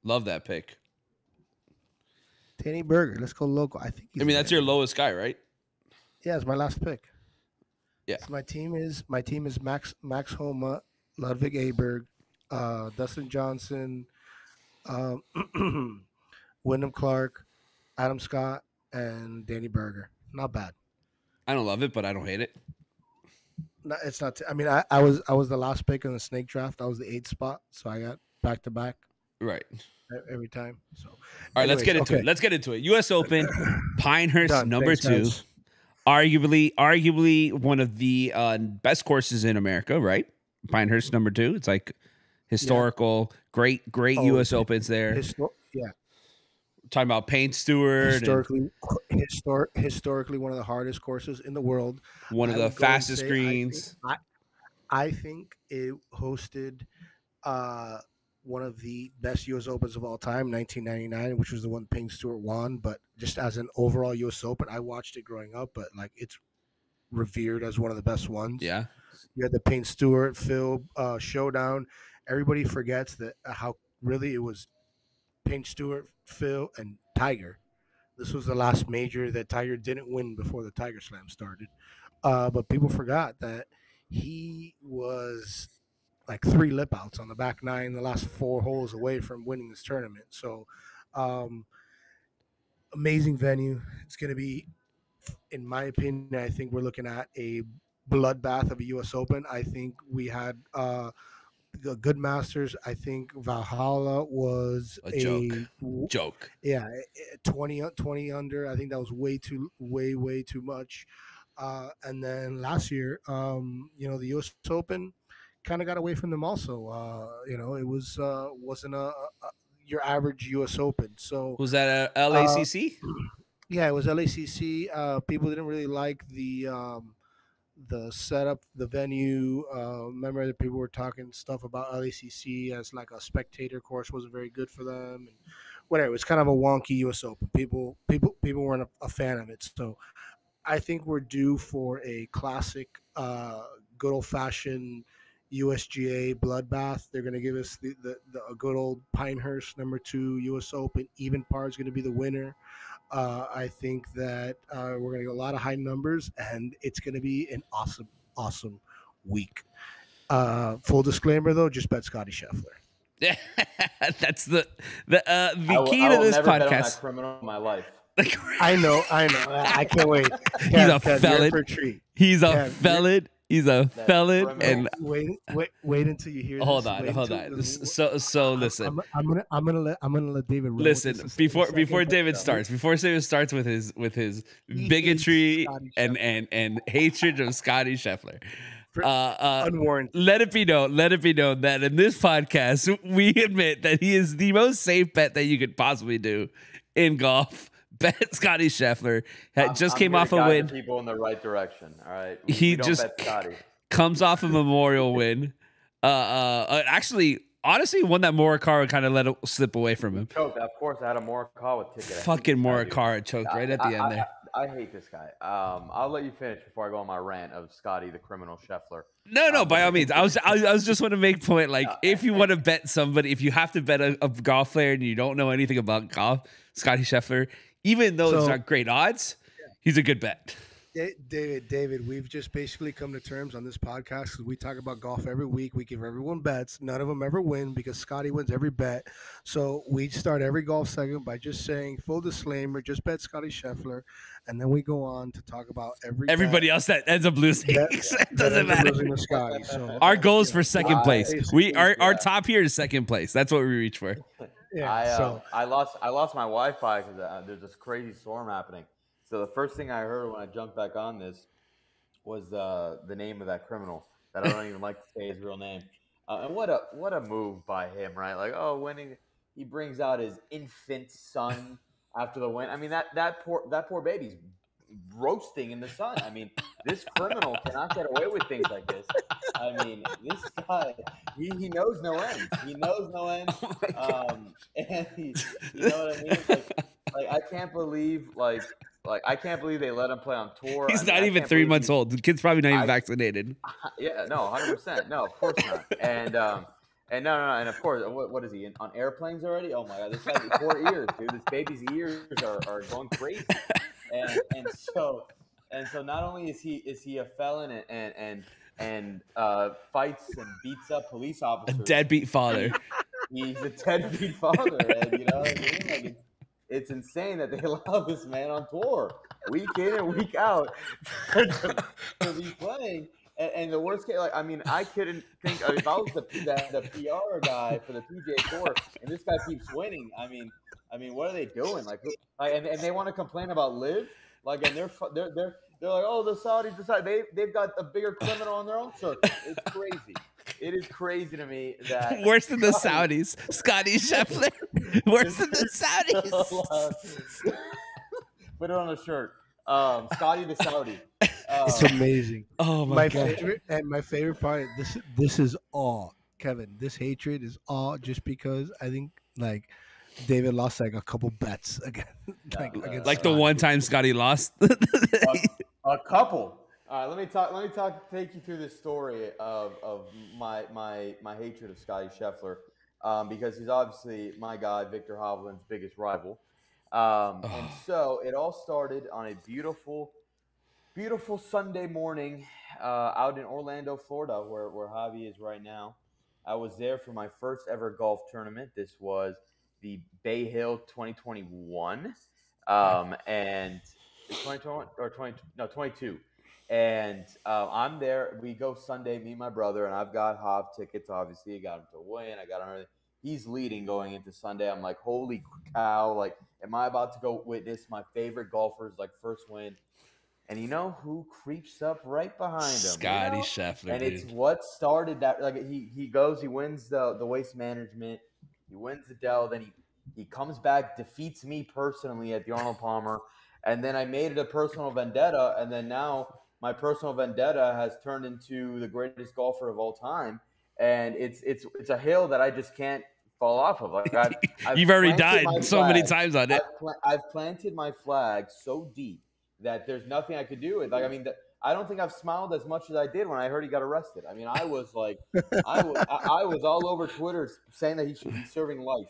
Love that pick. Danny Berger. Let's go local. I think. That's your lowest guy, right? Yeah, it's my last pick. Yeah. So my team is Max Homa, Ludwig Aberg, Dustin Johnson, Wyndham Clark, Adam Scott, and Danny Berger. Not bad. I don't love it, but I don't hate it. No, it's not. I was the last pick in the snake draft. I was the 8th spot, so I got back to back. Right. every time. So, all right, let's get into it. Let's get into it. U.S. Open, Pinehurst number 2. Guys. Arguably one of the best courses in America, right? Pinehurst number 2. It's like historical, great U.S. Opens there. Yeah. Talking about Payne Stewart. Historically one of the hardest courses in the world. One of the fastest greens. I think it hosted one of the best U.S. Opens of all time, 1999, which was the one Payne Stewart won. But just as an overall U.S. Open, I watched it growing up, but like it's revered as one of the best ones. Yeah. You had the Payne Stewart Phil showdown. Everybody forgets that how really it was Payne Stewart, Phil, and Tiger. This was the last major that Tiger didn't win before the Tiger Slam started. But people forgot that he was like 3 lip outs on the back 9, the last 4 holes away from winning this tournament. So amazing venue. It's going to be, in my opinion, I think we're looking at a bloodbath of a U.S. Open. I think we had the good Masters. I think Valhalla was a joke. Yeah, 20 under. I think that was way too much. And then last year, the U.S. Open kind of got away from them also. It wasn't your average U.S. Open. So was that a LACC? Yeah, it was LACC. People didn't really like the setup, the venue. Remember that people were talking stuff about LACC as like a spectator course wasn't very good for them, and whatever. It was kind of a wonky U.S. Open. People weren't a fan of it. So I think we're due for a classic, good old fashioned USGA bloodbath. They're going to give us the a good old Pinehurst number 2 U.S. Open. Even par is going to be the winner. I think that we're going to get a lot of high numbers, and it's going to be an awesome week. Full disclaimer, though, just bet Scottie Scheffler. Yeah, that's the key to this podcast. Bet on that criminal in my life. I know. I can't wait. He's a felon. He's a felon. He's a felon, and wait until you hear. Hold on. So listen. I'm gonna let David listen before David starts. Before David starts with his bigotry and hatred of Scottie Scheffler. Unwarranted. Let it be known that in this podcast we admit that he is the most safe bet that you could possibly do in golf. Bet Scottie Scheffler just came off a win. People in the right direction. All right. He just comes off a Memorial win. Actually, honestly, one that Morikawa kind of let it slip away from him. Choked. Of course, I had a Morikawa ticket. Fucking Morikawa choked right at the end there. I hate this guy. I'll let you finish before I go on my rant of Scotty, the criminal Scheffler. No, by all means. I was just want to make a point. Like, if you want to bet somebody, if you have to bet a golf player and you don't know anything about golf, Scottie Scheffler. Even though it's not great odds, he's a good bet. David, we've just basically come to terms on this podcast because we talk about golf every week. We give everyone bets. None of them ever win because Scotty wins every bet. So we start every golf segment by just saying, full disclaimer, just bet Scottie Scheffler. And then we go on to talk about everybody else that ends up losing. It doesn't matter. Losing to Scotty. So, our goal is for second place. Our top here is second place. That's what we reach for. Yeah, I lost my Wi-Fi because there's this crazy storm happening. So the first thing I heard when I jumped back on this was the name of that criminal that I don't even like to say his real name. And what a move by him, right? Like, winning, he brings out his infant son after the win. I mean, that poor baby's roasting in the sun. I mean, this criminal cannot get away with things like this. I mean, this guy, he knows no end. He knows no end. And you know what I mean? Like I can't believe I can't believe they let him play on tour. He's not even 3 months old. The kid's probably not even vaccinated. Yeah, no, 100%. No, of course not. And no. And of course, what is he on airplanes already? Oh my God, this guy's 4 ears, dude. This baby's ears are going crazy. And so not only is he a felon and fights and beats up police officers, a deadbeat father. He's a deadbeat father, and you know what I mean? Like it's insane that they allow this man on tour week in and week out to be playing. And the worst case, like, I mean, I couldn't think if I was the PR guy for the PGA Tour, and this guy keeps winning. I mean, what are they doing? Like, and they want to complain about Liv, like, and they're like, oh, the Saudis decide they've got a bigger criminal on their own circuit. It's crazy. It is crazy to me that worse than the Saudis, Scottie Scheffler. Worse than the Saudis. Put it on a shirt. Scotty the Saudi. It's amazing. Oh my God. My favorite part. This is all, Kevin. This hatred is all just because I think like David lost like a couple bets against like the one time Scotty lost. A couple. All right, let me take you through this story of my hatred of Scottie Scheffler, because he's obviously my guy, Victor Hovland's biggest rival. And so it all started on a beautiful Sunday morning out in Orlando, Florida, where Javi is right now. I was there for my first ever golf tournament. This was the Bay Hill 2021, and 2021 or 22. And I'm there. We go Sunday, me and my brother, and I've got Hav tickets. Obviously, I got him to win. I got him everything. He's leading going into Sunday. I'm like, holy cow! Like, am I about to go witness my favorite golfer's like first win? And you know who creeps up right behind him? Scottie Scheffler, and dude. It's what started that. Like, he goes, he wins the waste management, he wins the Dell, then he comes back, defeats me personally at the Arnold Palmer, and then I made it a personal vendetta, and then now my personal vendetta has turned into the greatest golfer of all time, and it's a hill that I just can't fall off of. Like, You've already died so many times on it. I've planted my flag so deep that there's nothing I could do. Like, I mean, I don't think I've smiled as much as I did when I heard he got arrested. I mean, I was like, I was all over Twitter saying that he should be serving life.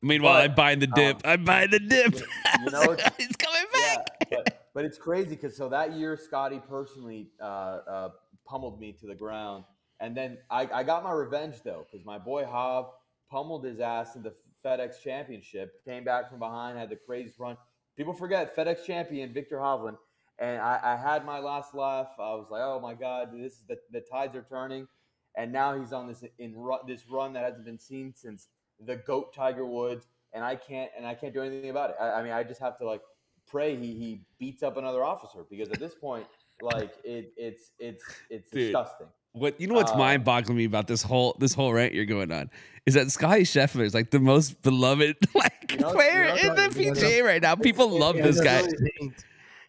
Meanwhile, I'm buying the dip. I'm buying the dip. You know, he's coming back. Yeah, but it's crazy because so that year, Scotty personally pummeled me to the ground. And then I got my revenge, though, because my boy Hav pummeled his ass in the FedEx Championship, came back from behind, had the craziest run. People forget FedEx champion Victor Hovland. And I had my last laugh. I was like, oh, my God, this is the tides are turning. And now he's on this run that hasn't been seen since the GOAT Tiger Woods. And I can't do anything about it. I mean, I just have to, like, pray he beats up another officer, because at this point, like, it's disgusting. What's mind-boggling me about this whole rant you're going on is that Scottie Scheffler is like the most beloved player in the PGA right now. People love this guy.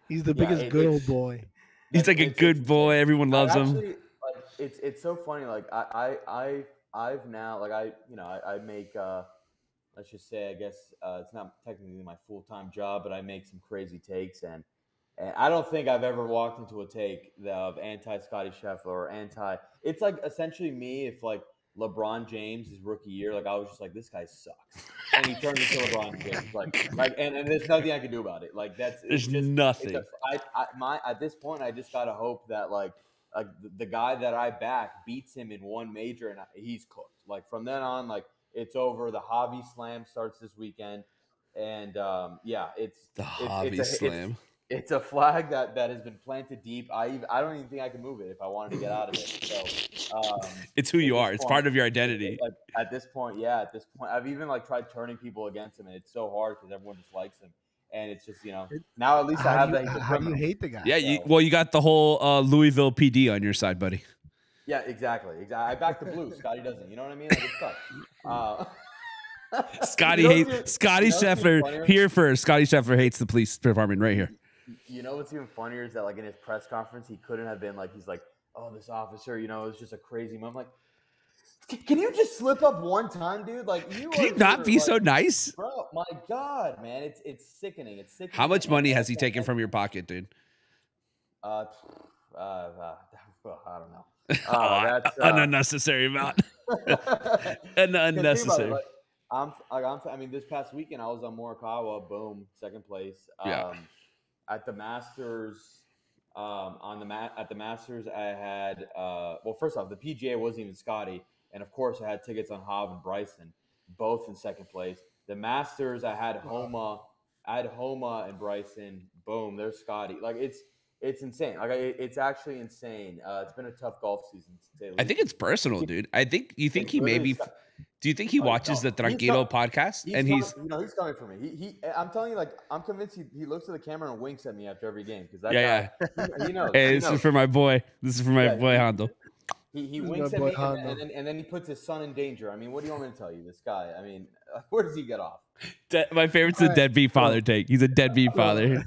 He's the biggest good old boy. He's like a good boy. Everyone loves him. Like, it's so funny. Like, I've now, like, I make let's just say, I guess it's not technically my full-time job, but I make some crazy takes, and I don't think I've ever walked into a take of anti-Scottie Scheffler or anti. It's like essentially me if like LeBron James his rookie year, like I was just like, this guy sucks, and he turned into LeBron James, like, and there's nothing I can do about it. Like there's nothing. At this point, I just gotta hope that like the guy that I back beats him in one major, and he's cooked. Like from then on, like it's over. The Javi Slam starts this weekend, and it's the Javi Slam. It's a flag that has been planted deep. I don't even think I can move it if I wanted to get out of it. So it's who you are. It's part of your identity. Like, at this point, I've even like tried turning people against him, and it's so hard because everyone just likes him. And it's just, now at least I have that. How do you hate the guy? Yeah, you got the whole Louisville PD on your side, buddy. Yeah, exactly. I back the Blues. Scotty doesn't. You know what I mean? Like, it's tough. Scotty Scheffler here first. Scottie Scheffler hates the police department right here. You know what's even funnier is that like in his press conference, he couldn't have been like, he's like, oh, this officer, it's just a crazy moment. I'm like, can you just slip up one time, dude? Like, can you not be so nice? Bro, my God, man. It's sickening. It's sickening. How much money has he taken from your pocket, dude? I don't know. That's an unnecessary amount. An unnecessary. I mean, this past weekend I was on Morikawa, boom, second place. At the Masters, at the Masters, I had first off, the PGA wasn't even Scotty, and of course, I had tickets on Hav and Bryson, both in second place. The Masters, I had Homa and Bryson, boom, there's Scotty. Like it's It's insane. Like it's actually insane. It's been a tough golf season. To say the I think it's personal, dude. I think you think he maybe. Do you think he watches the Tranquilo podcast and he's coming for me. I'm telling you, like I'm convinced he looks at the camera and winks at me after every game because that guy he knows. Hey, this is for my boy. This is for my boy Hondal. He winks at me and then he puts his son in danger. I mean, what do you want me to tell you? This guy. I mean, where does he get off? My favorite's the deadbeat father take. He's a deadbeat father.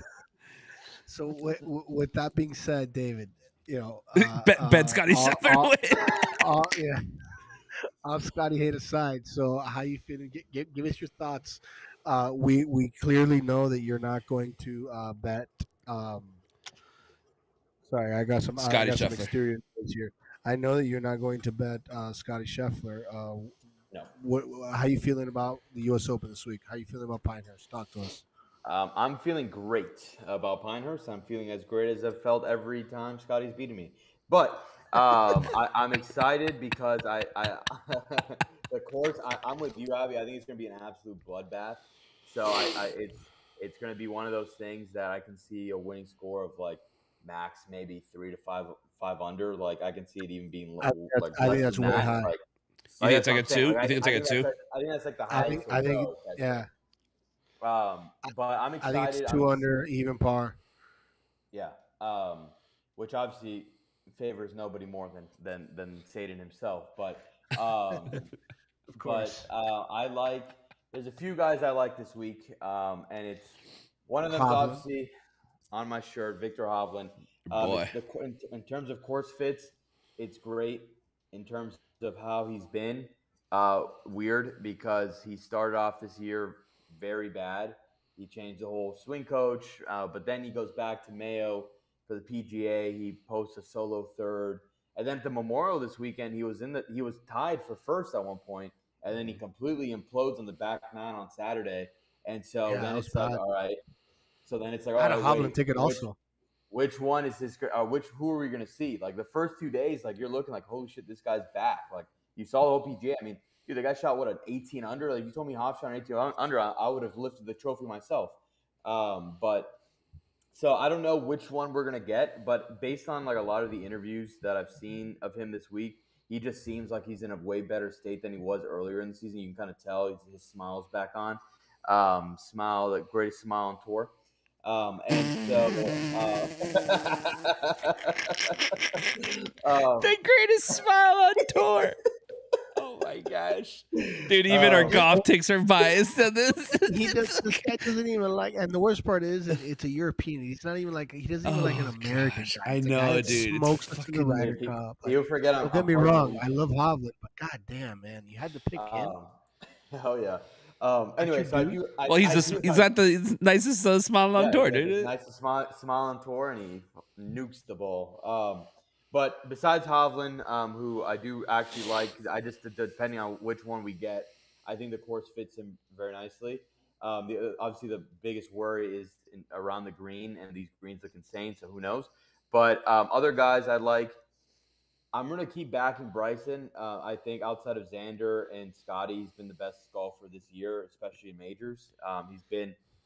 So with that being said, David, bet Scottie Scheffler win. Yeah. Off Scotty hate aside, so how you feeling? Give us your thoughts. We clearly know that you're not going to bet. Sorry, I got some exterior noise here. I know that you're not going to bet Scottie Scheffler. No. How you feeling about the U.S. Open this week? How you feeling about Pinehurst? Talk to us. I'm feeling great about Pinehurst. I'm feeling as great as I've felt every time Scotty's beaten me. But I'm excited because the course. I'm with you, Javi. I think it's going to be an absolute bloodbath. So it's going to be one of those things that I can see a winning score of like max maybe 3 to 5 under. Like I can see it even being low. I think that's way high. You think it's like a 2? You think it's like a 2? I think that's like the highest. I think yeah. But I'm excited. I think it's 2 under, even par. Yeah. Which obviously favors nobody more than Satan himself. But of course. But there's a few guys I like this week, and it's one of them is obviously on my shirt, Victor Hovland. Boy. In terms of course fits, it's great. In terms of how he's been, weird because he started off this year very bad. He changed the whole swing coach, but then he goes back to Mayo for the PGA. He posts a solo third, and then at the Memorial this weekend, he was tied for first at one point, and then he completely implodes on the back nine on Saturday. And so then it's like, all right. So then it's like, all right, I had a Hovland ticket also. Which one is this? Who are we going to see? Like the first 2 days, like you're looking like, holy shit, this guy's back. Like you saw the whole PGA. I mean, dude, the guy shot an 18 under. Like if you told me Hoff shot an 18 under, I would have lifted the trophy myself. But so I don't know which one we're gonna get, but based on like a lot of the interviews that I've seen of him this week, he just seems like he's in a way better state than he was earlier in the season. You can kind of tell his smile's back on. The greatest smile on tour. And so the greatest smile on tour. Oh my gosh, dude! Even our golf takes are biased on this. This guy doesn't even like, and the worst part is, it's a European. He's not even like, he doesn't even like an American guy. I know, dude. Smokes the Ryder Cup. You'll forget. Don't get me wrong. I love Hovland, but god damn, man, you had to pick him. Hell yeah. Anyway, he's not the nicest smile on tour, dude. Nicest smile on tour, and he nukes the ball. But besides Hovland, who I do actually like, I just depending on which one we get, I think the course fits him very nicely. Obviously, the biggest worry is around the green, and these greens look insane. So who knows? But other guys I like. I'm going to keep backing Bryson. I think outside of Xander and Scotty, he's been the best golfer this year, especially in majors.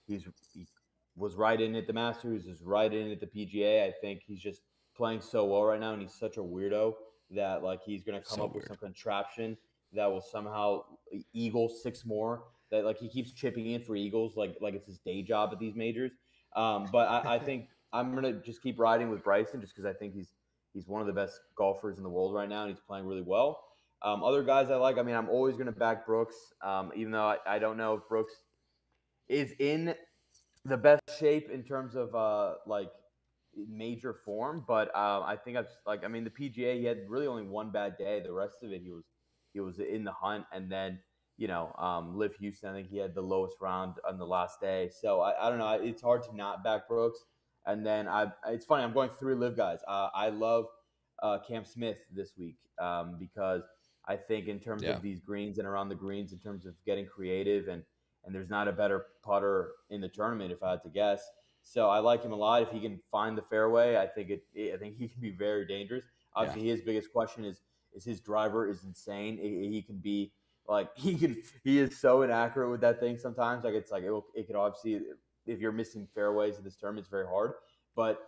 He was right in at the Masters, is right in at the PGA. I think he's just playing so well right now, and he's such a weirdo that like he's going to come up with some contraption that will somehow eagle 6 more. That like he keeps chipping in for eagles like it's his day job at these majors. But I think I'm going to just keep riding with Bryson just because I think he's one of the best golfers in the world right now, and he's playing really well. Other guys I like, I mean, I'm always going to back Brooks, even though I don't know if Brooks is in the best shape in terms of like major form. But I think the PGA, he had really only one bad day. The rest of it, he was in the hunt. And then, Liv Houston, I think he had the lowest round on the last day. So I don't know. It's hard to not back Brooks. And then it's funny. I'm going 3 live guys. I love Cam Smith this week because I think in terms of these greens and around the greens, in terms of getting creative, and there's not a better putter in the tournament if I had to guess. So I like him a lot. If he can find the fairway, I think he can be very dangerous. Obviously, his biggest question is his driver is insane. He can be like he is so inaccurate with that thing sometimes. Like it's like it could obviously. If you're missing fairways in this tournament, it's very hard. but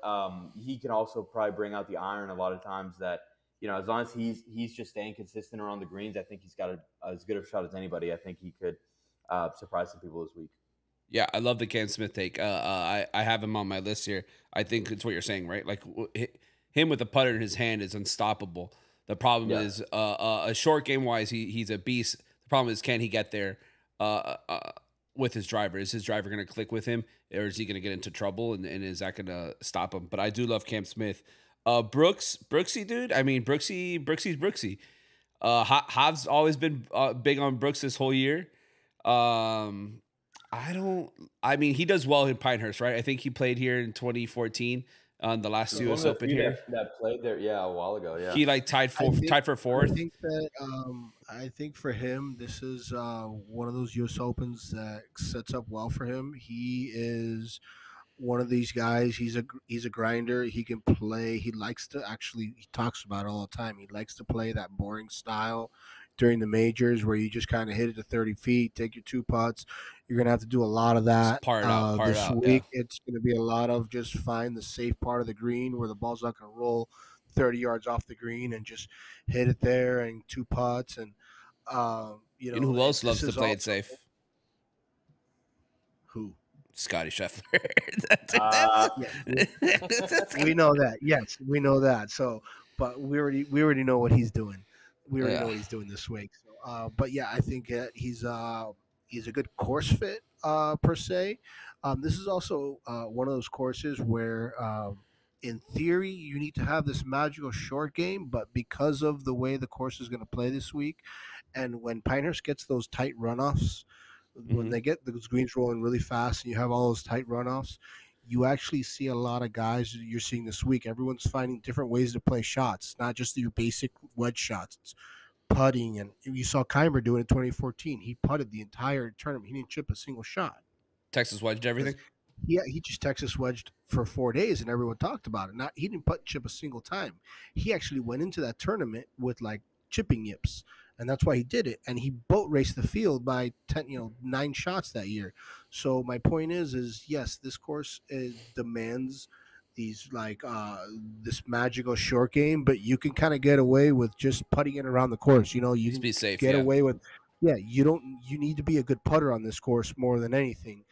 he can also probably bring out the iron a lot of times. That as long as he's just staying consistent around the greens, I think he's got as good of a shot as anybody. I think he could surprise some people this week. Yeah, I love the Cam Smith take. I have him on my list here. I think it's what you're saying, right? Like him with a putter in his hand is unstoppable. The problem is, a short game wise, he's a beast. The problem is, can he get there with his driver? Is his driver going to click with him, or is he going to get into trouble? And is that going to stop him? But I do love Cam Smith. Brooksy, dude. I mean, Brooksy's Brooksy. Hav's always been big on Brooks this whole year. I mean, he does well in Pinehurst, right? I think he played here in 2014 on the last U.S. Open here. That played there, a while ago. Yeah, he like tied for fourth. I think for him, this is one of those U.S. Opens that sets up well for him. He is one of these guys. He's a grinder. He can play. He likes to he talks about it all the time. He likes to play that boring style during the majors where you just kind of hit it to 30 feet, take your 2 putts. You're going to have to do a lot of that this week. Yeah. It's going to be a lot of just find the safe part of the green where the ball's not going to roll 30 yards off the green and just hit it there and 2 putts. And, and who else loves to play it safe? Who? Scottie Scheffler. We know that. Yes, we know that. So, but we already know what he's doing. We already know what he's doing this week. So, but yeah, I think he's a good course fit per se. This is also one of those courses where, in theory, you need to have this magical short game, but because of the way the course is going to play this week, and when Pinehurst gets those tight runoffs, when they get those greens rolling really fast, and you have all those tight runoffs, you actually see a lot of guys you're seeing this week. Everyone's finding different ways to play shots, not just your basic wedge shots. It's putting, and you saw Keimer do it in 2014. He putted the entire tournament. He didn't chip a single shot. Texas wedged everything? Yeah, he just Texas wedged for 4 days, and everyone talked about it. He didn't putt chip a single time. He actually went into that tournament with like chipping yips, and that's why he did it. And he boat raced the field by 9 shots that year. So my point is yes, this course demands these this magical short game, but you can kind of get away with just putting it around the course. You can be safe, get away with. Yeah, you need to be a good putter on this course more than anything.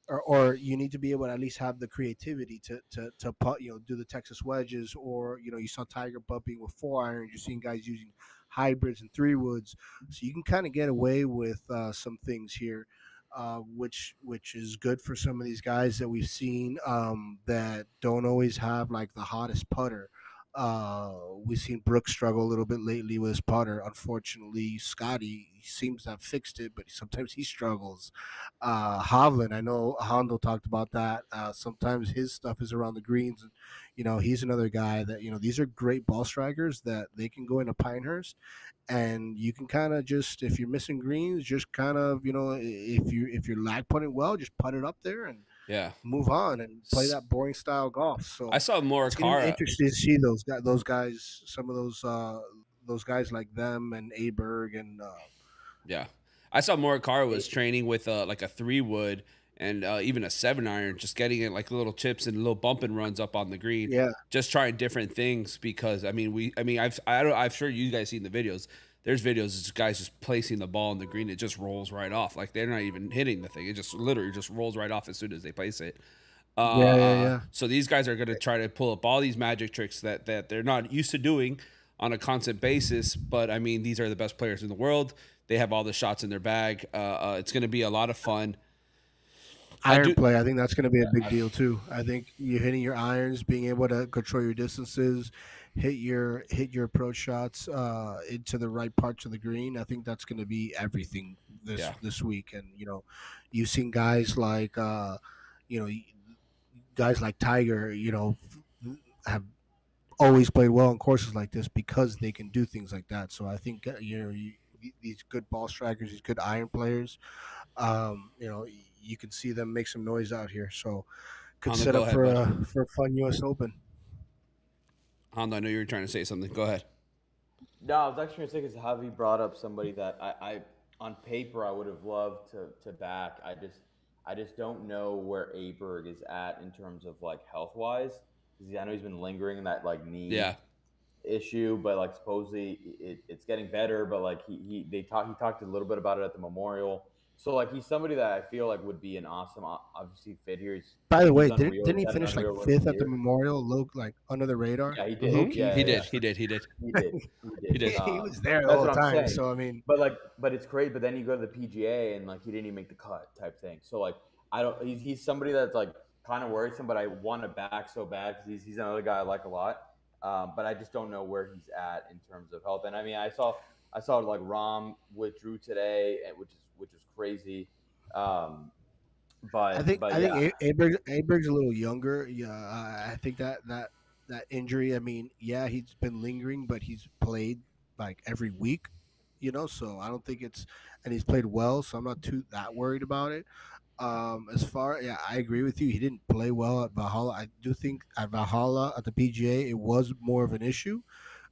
Or you need to be able to at least have the creativity to putt, do the Texas wedges, or you saw Tiger putting with 4 irons. You're seeing guys using hybrids and 3 woods, so you can kind of get away with some things here, which is good for some of these guys that we've seen that don't always have like the hottest putter. We've seen Brooks struggle a little bit lately with his putter. Unfortunately, Scotty seems to have fixed it, but sometimes he struggles. Hovland, I know Hondal talked about that. Sometimes his stuff is around the greens. And, he's another guy that, these are great ball strikers that they can go into Pinehurst. And you can kind of just, if you're missing greens, just kind of, if you're lag putting well, just putt it up there and move on and play that boring style golf. So I saw Morikawa. Interesting to see those guys, some of those guys like them and Aberg and I saw Morikawa was training with like a 3 wood and even a 7 iron, just getting it like little chips and little bump and runs up on the green. Yeah, just trying different things because I'm sure you guys seen the videos. There's videos of guys just placing the ball in the green. It just rolls right off. Like they're not even hitting the thing. It just literally just rolls right off as soon as they place it. So these guys are going to try to pull up all these magic tricks that they're not used to doing on a constant basis. But, I mean, these are the best players in the world. They have all the shots in their bag. It's going to be a lot of fun. Iron play, I think that's going to be a big deal too. I think you're hitting your irons, being able to control your distances, hit your approach shots into the right parts of the green. I think that's going to be everything this week. And you've seen guys like Tiger, have always played well in courses like this because they can do things like that. So I think these good ball strikers, these good iron players, you can see them make some noise out here. So could set up for a fun U.S. Open. Honda, I know you were trying to say something. Go ahead. No, I was actually going to say because Javi brought up somebody that I on paper I would have loved to back. I just don't know where Aberg is at in terms of like health wise. Because I know he's been lingering in that like knee issue, but like supposedly it's getting better. But like he talked a little bit about it at the memorial. So like he's somebody that I feel like would be an awesome, obviously fit here. By the way, didn't he finish like 5th at the memorial? Look like under the radar. Yeah, he did. He did. He was there the whole time. So I mean, but it's great. But then you go to the PGA and like he didn't even make the cut type thing. So like I don't. He's somebody that's like kind of worrisome, but I want to back so bad because he's another guy I like a lot. But I just don't know where he's at in terms of health. And I mean, I saw like Rahm withdrew today, which is crazy. But I think Aberg's a little younger. Yeah, I think that injury. I mean, yeah, he's been lingering, but he's played like every week, So I don't think and he's played well, so I'm not that worried about it. I agree with you. He didn't play well at Valhalla. I do think at Valhalla at the PGA it was more of an issue.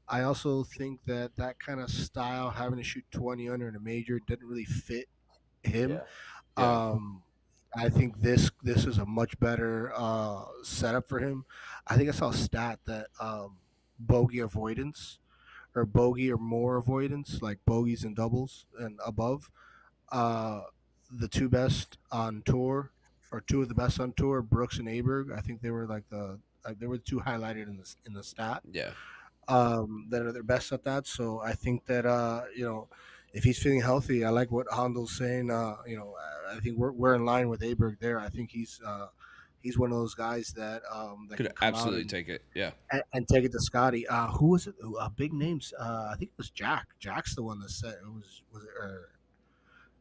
I also think that kind of style, having to shoot 20 under in a major, didn't really fit him. Yeah. I think this is a much better setup for him. I think I saw a stat that bogey avoidance or bogey or more avoidance, like bogeys and doubles and above, the two best on tour or two of the best on tour, Brooks and Aberg. I think they were like they were the two highlighted in the stat. Yeah. That are their best at that. So I think that if he's feeling healthy, I like what Hondal's saying. I think we're in line with Aberg there. I think he's one of those guys that could absolutely take it. Yeah, and take it to Scotty. Who was it? Big names. I think it was Jack. Jack's the one that said it was it.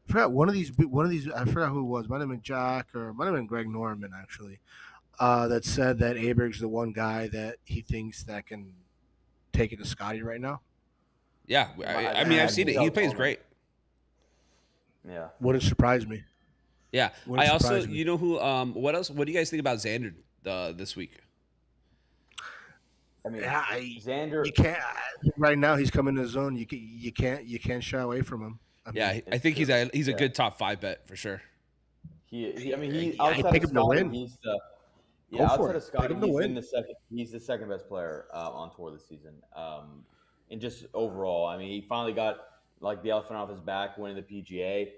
I forgot one of these. I forgot who it was. Might have been Jack or might have been Greg Norman actually. That said that Aberg's the one guy that he thinks that can take it to Scotty right now. Yeah, I mean, I've seen it. He plays great. Yeah, wouldn't surprise me. Yeah, I also, you know who? What else? What do you guys think about Xander this week? I mean, Xander. You can't right now. He's coming to the zone. You can't shy away from him. I think he's a good top 5 bet for sure. He outside pick of him to win. He's outside of Scotty, he's the second best player on tour this season. And just overall, I mean, he finally got like the elephant off his back winning the PGA.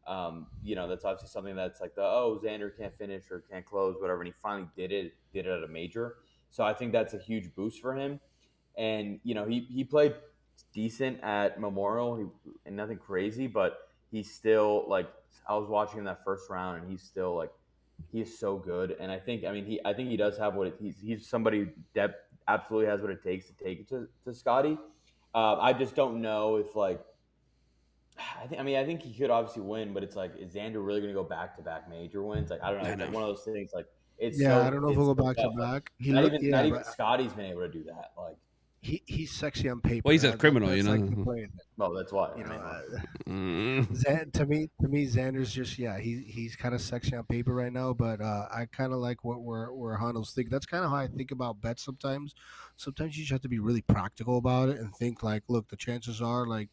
That's obviously something that's like Xander can't finish or can't close, whatever. And he finally did it at a major. So I think that's a huge boost for him. And, he played decent at Memorial and nothing crazy, but he's still like, I was watching him that first round and he's still like, he is so good. And I think he does have he's somebody that absolutely has what it takes to take it to Scotty. I just don't know if like, I think he could obviously win, but it's like, is Xander really going to go back-to-back major wins? Like, I don't know. It's like one of those things. Like, it's I don't know if he'll go back-to-back. Not even Scotty's been able to do that. Like, he's sexy on paper. Well, he's a criminal, Well, that's why. To me, Xander's just he's kind of sexy on paper right now. But I kind of like where Hondal's thinking. That's kind of how I think about bets sometimes. Sometimes you just have to be really practical about it and think like, look, the chances are like,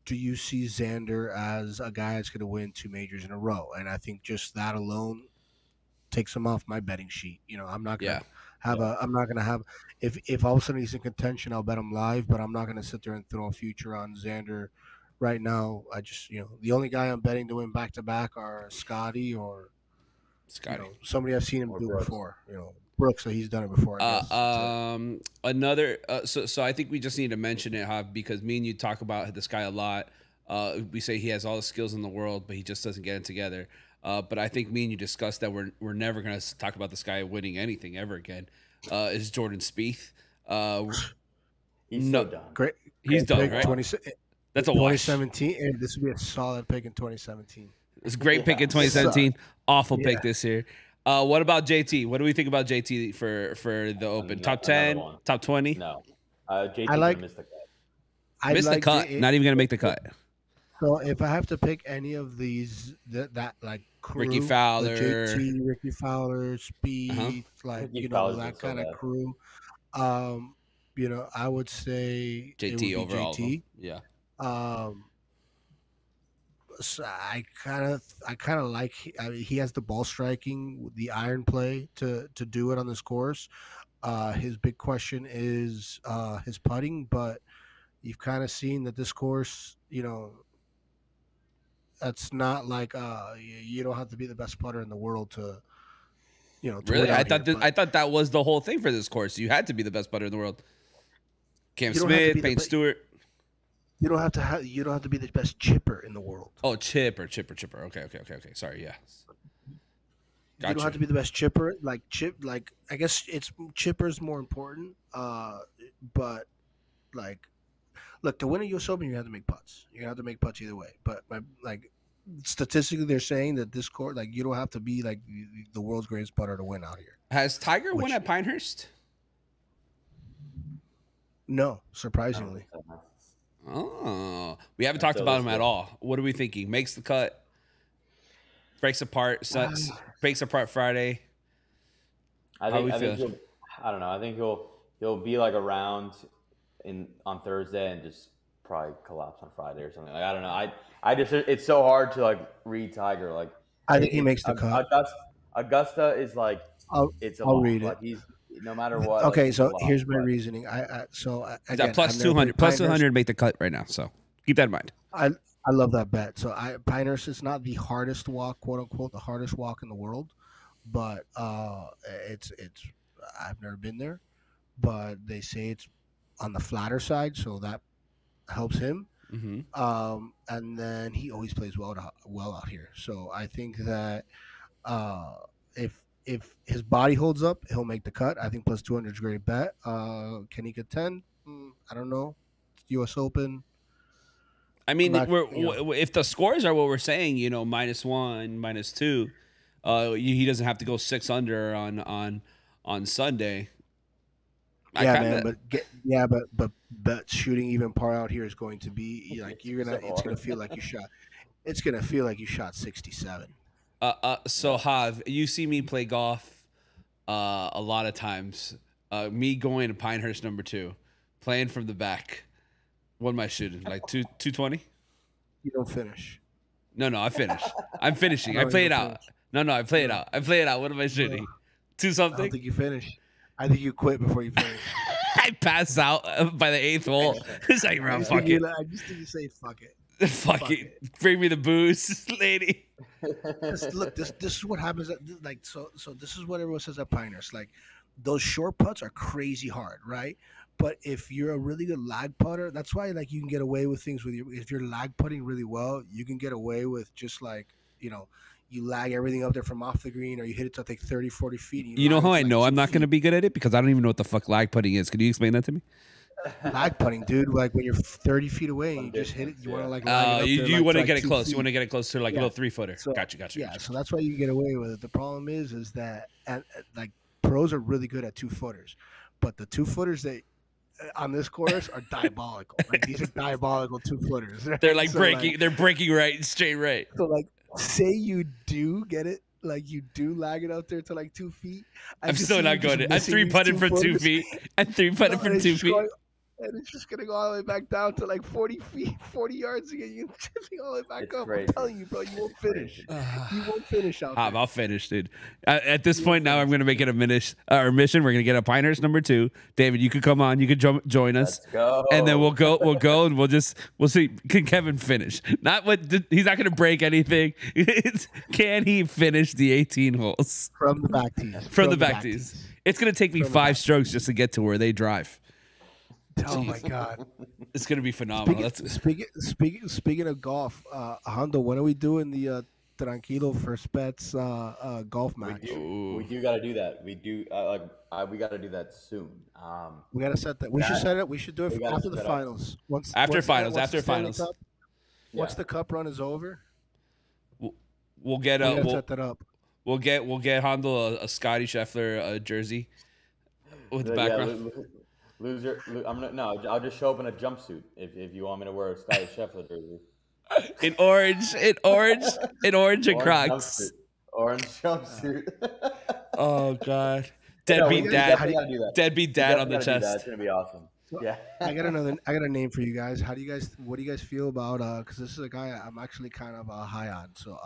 do you see Xander as a guy that's going to win 2 majors in a row? And I think just that alone takes him off my betting sheet. I'm not going to I'm not going to have if all of a sudden he's in contention, I'll bet him live, but I'm not going to sit there and throw a future on Xander right now. I just, the only guy I'm betting to win back to back are Scotty or somebody I've seen him do before, Brooks, so he's done it before. I guess. So I think we just need to mention it, Jav, because me and you talk about this guy a lot. We say he has all the skills in the world, but he just doesn't get it together. But I think me and you discussed that we're never going to talk about this guy winning anything ever again. Is Jordan Spieth? He's so done. Great. He's done, right? That's a wash. 2017. This would be a solid pick in 2017. It's a great pick in 2017. Awful pick this year. What about JT? What do we think about JT for the Open? Top 10? Top 20? No. JT's going to miss the cut. Miss the cut. Not even going to make the cut. So if I have to pick any of these, that like crew, Ricky Fowler, JT, Ricky Fowler, Spieth, that kind of crew, I would say JT overall. JT. Yeah. So I kind of like. I mean, he has the ball striking, the iron play to do it on this course. His big question is his putting, but you've kind of seen that this course, that's not like you don't have to be the best putter in the world to really. I thought that was the whole thing for this course. You had to be the best putter in the world. Cam Smith, Payne Stewart. You don't have to be the best chipper in the world. Oh, chipper. Okay. Sorry, yeah. Gotcha. You don't have to be the best chipper. Like I guess chipper is more important. But like, look, to win a U.S. Open, you have to make putts. You have to make putts either way. But statistically, they're saying that this court, like, you don't have to be like the world's greatest putter to win out here. Has Tiger won at Pinehurst? No, surprisingly. Oh, we haven't talked about him at all. What are we thinking? Makes the cut, breaks apart, sucks, breaks apart Friday. I don't know. I think he'll be like around on Thursday and just probably collapse on Friday or something. Like, I don't know. I just it's so hard to like read Tiger. Like, I think he makes the cut. Augusta is like I'll read like, it. He's no matter what. Okay, like, so here's my reasoning. Again, plus 200, plus 200 make the cut right now. So keep that in mind. I love that bet. So Pinehurst is not the hardest walk, quote unquote, the hardest walk in the world, but it's I've never been there, but they say it's on the flatter side, so that helps him. Mm-hmm. And then he always plays well out here. So I think that if his body holds up, he'll make the cut. I think plus 200 is a great bet. Can he contend? I don't know. U.S. Open. I mean, if the scores are what we're saying, -1, -2, he doesn't have to go 6 under on Sunday. But shooting even par out here is going to be like it's gonna feel like you shot 67. So Hav, you see me play golf a lot of times. Me going to Pinehurst number 2, playing from the back. What am I shooting? Like 220? You don't finish. No, I finish. I'm finishing. I play it out. No, I play it out. I play it out. What am I shooting? 2-something? I don't think you finish. I think you quit before you finish. I pass out by the 8th hole. It's like, fuck it. I just think you say fuck it. Fuck it. Bring me the booze, lady. Look, this is what happens. So this is what everyone says at Pinehurst. Like, those short putts are crazy hard, right? But if you're a really good lag putter, that's why like you can get away with things if you're lag putting really well, you can get away with just like, you lag everything up there from off the green, or you hit it to like 30, 40 feet. You know how I know I'm not going to be good at it? Because I don't even know what the fuck lag putting is. Can you explain that to me? Lag putting, dude. Like when you're 30 feet away and you just hit it, you want to like lag it up you want to like get it close. Feet. You want to get it close to like a little 3-footer. So, Gotcha. Yeah, so that's why you get away with it. The problem is that like pros are really good at 2-footers, but the 2-footers that on this course are diabolical. Like these are diabolical 2-footers. Right? They're like breaking. They're breaking right, straight right. So like, say you do get it, like you do lag it out there to like 2 feet. I'm still not going to. I 3-putted for 2 feet. I 3-putted for 2 feet. And it's just going to go all the way back down to like 40 feet, 40 yards again. You're tipping all the way back up. Crazy. I'm telling you, bro, you won't finish. You won't finish out there. I'll finish, dude. At this point now, I'm going to make it a mission. We're going to get a Pinehurst number 2. David, you could come on. You could join us. Let's go. And then we'll go, and we'll see. Can Kevin finish? He's not going to break anything. Can he finish the 18 holes? From the back tees. From the back tees. It's going to take me 5 strokes just to get to where they drive. Oh my God, it's gonna be phenomenal. Speaking of golf, Hondal, when are we doing the Tranquilo First Bets golf match? We do got to do that. We do we got to do that soon. We got to set that. We should set it. We should do it after the finals. After finals. Once the cup run is over, we'll get set that up. We'll get Hondal a Scottie Scheffler jersey with the background. I'll just show up in a jumpsuit if you want me to wear a Scottie Scheffler jersey. In orange and Crocs. Orange jumpsuit. Oh God. Deadbeat dad on the chest. It's gonna be awesome. Yeah. I got a name for you guys. What do you guys feel about? Because this is a guy I'm actually kind of high on. So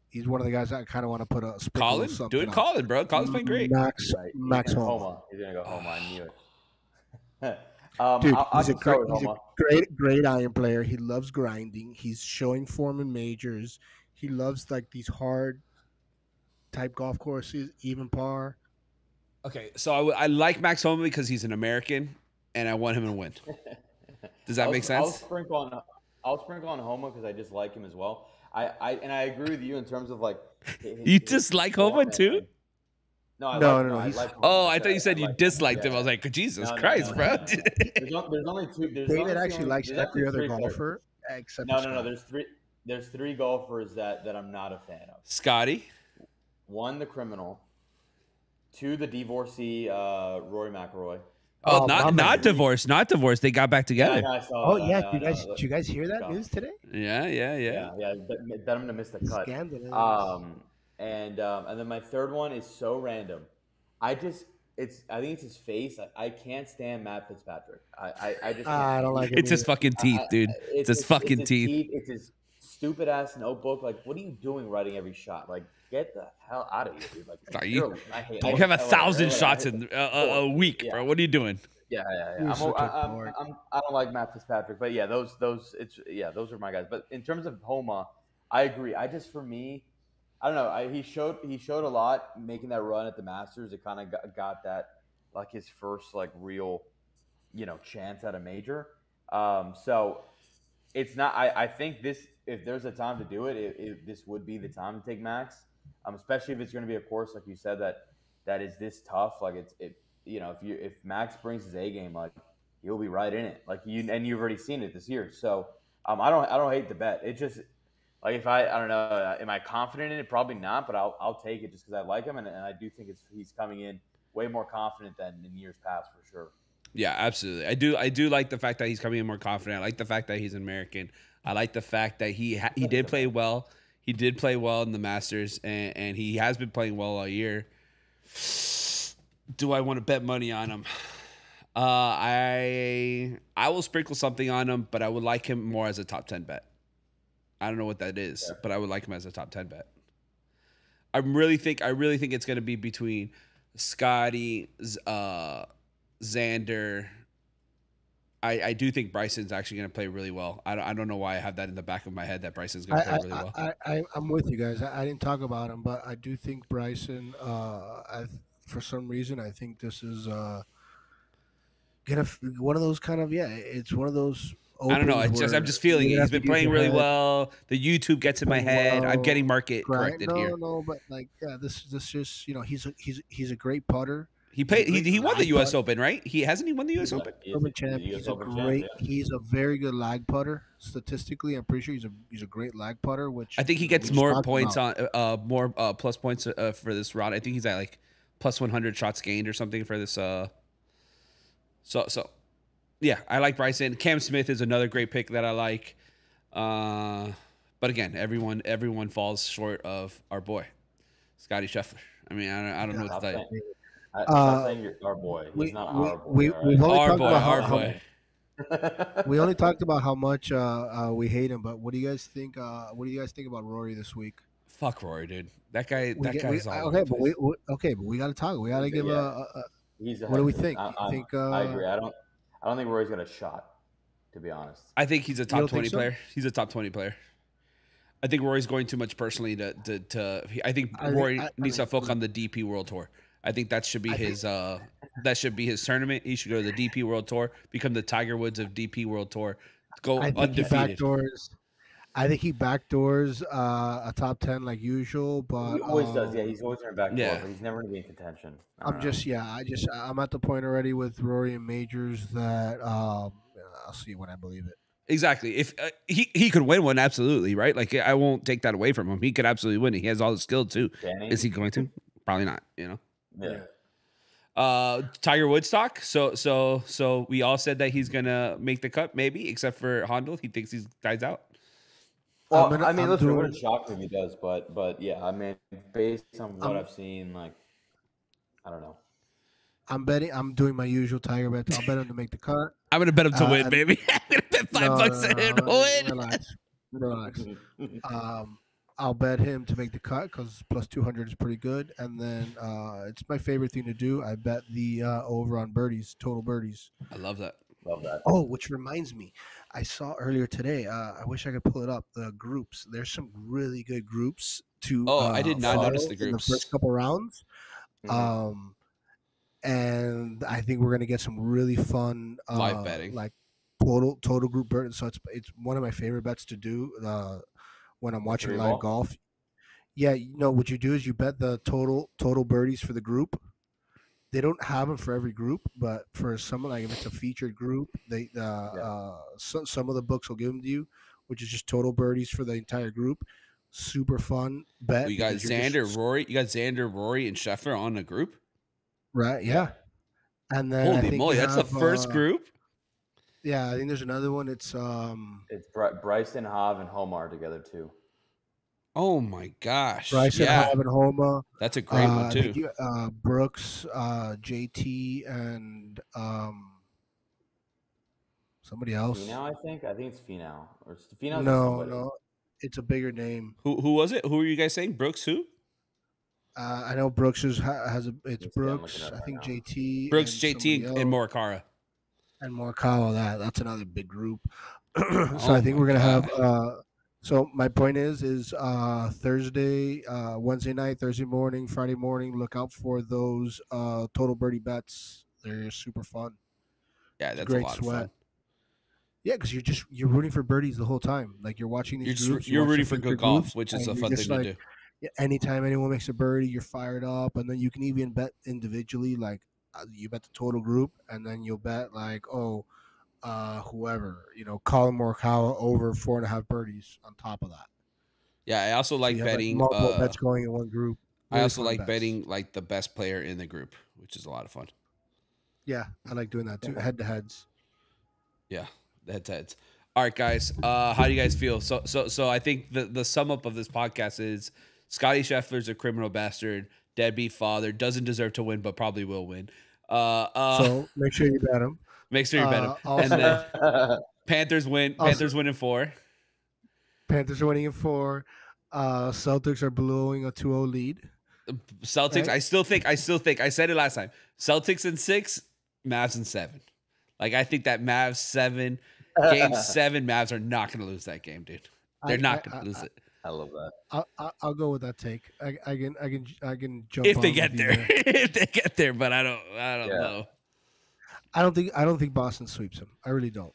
he's one of the guys I kind of want to put a sprinkle of Colin, something dude, on. Colin, bro. Colin's playing great. Max Homa. He's gonna go Homa. I knew it. Dude, he's a great iron player. He loves grinding. He's showing form in majors. He loves like these hard type golf courses, even par. Okay, so I like Max Homa because he's an American, and I want him to win. Does that make sense? I'll sprinkle on Homa because I just like him as well. I agree with you in terms of like. You dislike Homa too? No. I like Homa. Oh, I thought you said you disliked him. I was like, Jesus Christ, bro. There's only two. David actually likes every other golfer except No. There's three golfers that I'm not a fan of. Scotty. 1, the criminal. 2, the divorcee, Rory McIlroy. Oh, not divorced. Not divorced. They got back together. Yeah, did you guys hear that news today? Yeah. Bet him to miss the cut. And then my third one is so random. I think it's his face. I can't stand Matt Fitzpatrick. I just I don't like it. It's his fucking teeth, dude. It's his fucking teeth. It's his stupid ass notebook. Like, what are you doing writing every shot? Like, get the hell out of here, dude. Like, you have 1,000 shots in a week, bro. What are you doing? Yeah. I don't like Matt Fitzpatrick, but yeah, those are my guys. But in terms of Homa, I agree. For me, I don't know. He showed a lot making that run at the Masters. It kind of got that like his first like real, chance at a major. So it's not. I think this, if there's a time to do it, this would be the time to take Max. Especially if it's going to be a course like you said that is this tough. Like if Max brings his A game, like he'll be right in it. Like you've already seen it this year. So I don't hate the bet. It just. Like if I don't know, am I confident in it? Probably not, but I'll take it just because I like him, and I do think he's coming in way more confident than in years past for sure. Yeah, absolutely. I do like the fact that he's coming in more confident. I like the fact that he's American. I like the fact that he did play well. He did play well in the Masters, and he has been playing well all year. Do I want to bet money on him? I will sprinkle something on him, but I would like him more as a top 10 bet. I don't know what that is, but I would like him as a top 10 bet. I really think it's going to be between Scotty, Xander. I do think Bryson's actually going to play really well. I don't know why I have that in the back of my head that Bryson's going to play really well. I'm with you guys. I didn't talk about him, but I do think Bryson. For some reason, I think this is one of those kind of It's one of those. I don't know. I'm just feeling it. He's been playing really well. The YouTube gets in my head. I'm getting market corrected here. No, but this just he's a great putter. He won the U.S. Open, right? He won the U.S. Open. He's a very good lag putter. Statistically, I'm pretty sure he's a great lag putter. Which I think he gets more points on more plus points for this round. I think he's at like plus 100 shots gained or something for this. So. Yeah, I like Bryson. Cam Smith is another great pick that I like. But again, everyone falls short of our boy, Scottie Scheffler. I mean, I don't know what to tell you. I'm not saying you're our boy. He's not our boy. Our boy. We only talked about how much we hate him, but what do you guys think? What do you guys think about Rory this week? Fuck Rory, dude. That guy's all okay, but we got to talk. We got to give what do we think? I agree. I don't think Rory's got a shot, to be honest. I think he's a top 20 player. He's a top 20 player. I think Rory's going too much personally I think Rory needs to focus on the DP World Tour. I think that should be his tournament. He should go to the DP World Tour, become the Tiger Woods of DP World Tour, go undefeated. I think he backdoors a top 10 like usual, but he always does. Yeah, he's always in a backdoor, but he's never going to be in contention. I'm at the point already with Rory and majors that I'll see when I believe it. Exactly. If he could win one, absolutely, right? Like I won't take that away from him. He could absolutely win it. He has all the skill too. Is he going to? Probably not. Yeah. Tiger Woods talk. So we all said that he's gonna make the cut, maybe, except for Hondal. He thinks he's guys out. Well, listen, it wouldn't shock me if he does, but yeah, I mean, based on what I've seen, like, I don't know. I'm betting. I'm doing my usual Tiger bet. I'll bet him to make the cut. I'm gonna bet him to win, baby. I'm gonna bet $5 on him to win. Relax. I'll bet him to make the cut because plus 200 is pretty good. And then it's my favorite thing to do. I bet the over on birdies, total birdies. I love that. Love that. Oh, which reminds me, I saw earlier today. I wish I could pull it up. The groups. There's some really good groups to. I did not notice the groups. In the first couple rounds. Mm-hmm. And I think we're gonna get some really fun live betting, like total group birdies. So it's one of my favorite bets to do when I'm watching live golf. Yeah, what you do is you bet the total birdies for the group. They don't have them for every group, but for someone like if it's a featured group, they some of the books will give them to you, which is just total birdies for the entire group. Super fun bet. You got Xander, Rory. You got Xander, Rory, and Scheffler on the group, right? Yeah, and then holy moly, that's the first group. Yeah, I think there's another one. It's Bryson, Hav, and Homar together too. Oh my gosh! Bryson, Hav, and Homa. That's a great one too. Brooks, JT, and somebody else. Finau, I think it's Finau or Finau. No, it's a bigger name. Who was it? Who are you guys saying? Brooks who? I know Brooks it's Brooks. I think now. JT. Brooks, JT, and Morikawa. And Morikawa, that's another big group. So I think we're gonna have. So my point is Thursday, Wednesday night, Thursday morning, Friday morning. Look out for those total birdie bets. They're super fun. Yeah, that's great a lot of fun. Yeah, because you're rooting for birdies the whole time. Like you're watching these groups. You're rooting for good golf, which is a fun thing to do. Anytime anyone makes a birdie, you're fired up, and then you can even bet individually. Like you bet the total group, and then you'll bet like whoever, Colin Morikawa over 4.5 birdies on top of that. Yeah, I also like betting multiple bets going in one group. Really I also like betting like the best player in the group, which is a lot of fun. Yeah, I like doing that too. Head to heads. Yeah, the head to heads. All right, guys. How do you guys feel? So I think the sum up of this podcast is Scottie Scheffler's a criminal bastard, deadbeat father, doesn't deserve to win, but probably will win. So make sure you bet him. Make sure you bet him. And then Panthers win. Panthers win in 4. Panthers are winning in 4. Celtics are blowing a 2-0 lead. Celtics. Right? I still think. I said it last time. Celtics in 6, Mavs in 7. Like I think that Mavs 7, game 7, Mavs are not going to lose that game, dude. They're not going to lose it. I love that. I'll go with that take. I can jump if they get there. If they get there, but I don't know. I don't think Boston sweeps them. I really don't.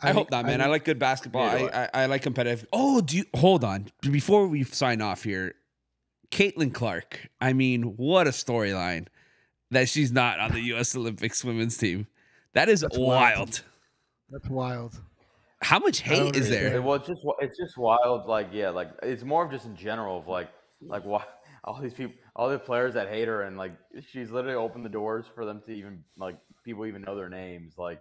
I hope not, man. I like good basketball. I like competitive. Oh, hold on before we sign off here? Caitlin Clark. I mean, what a storyline that she's not on the U.S. Olympics women's team. That's wild. That's wild. How much hate is there? Well, it's just wild. Like it's more of just in general of like why all these people, all the players that hate her, and like she's literally opened the doors for them to even like people even know their names. Like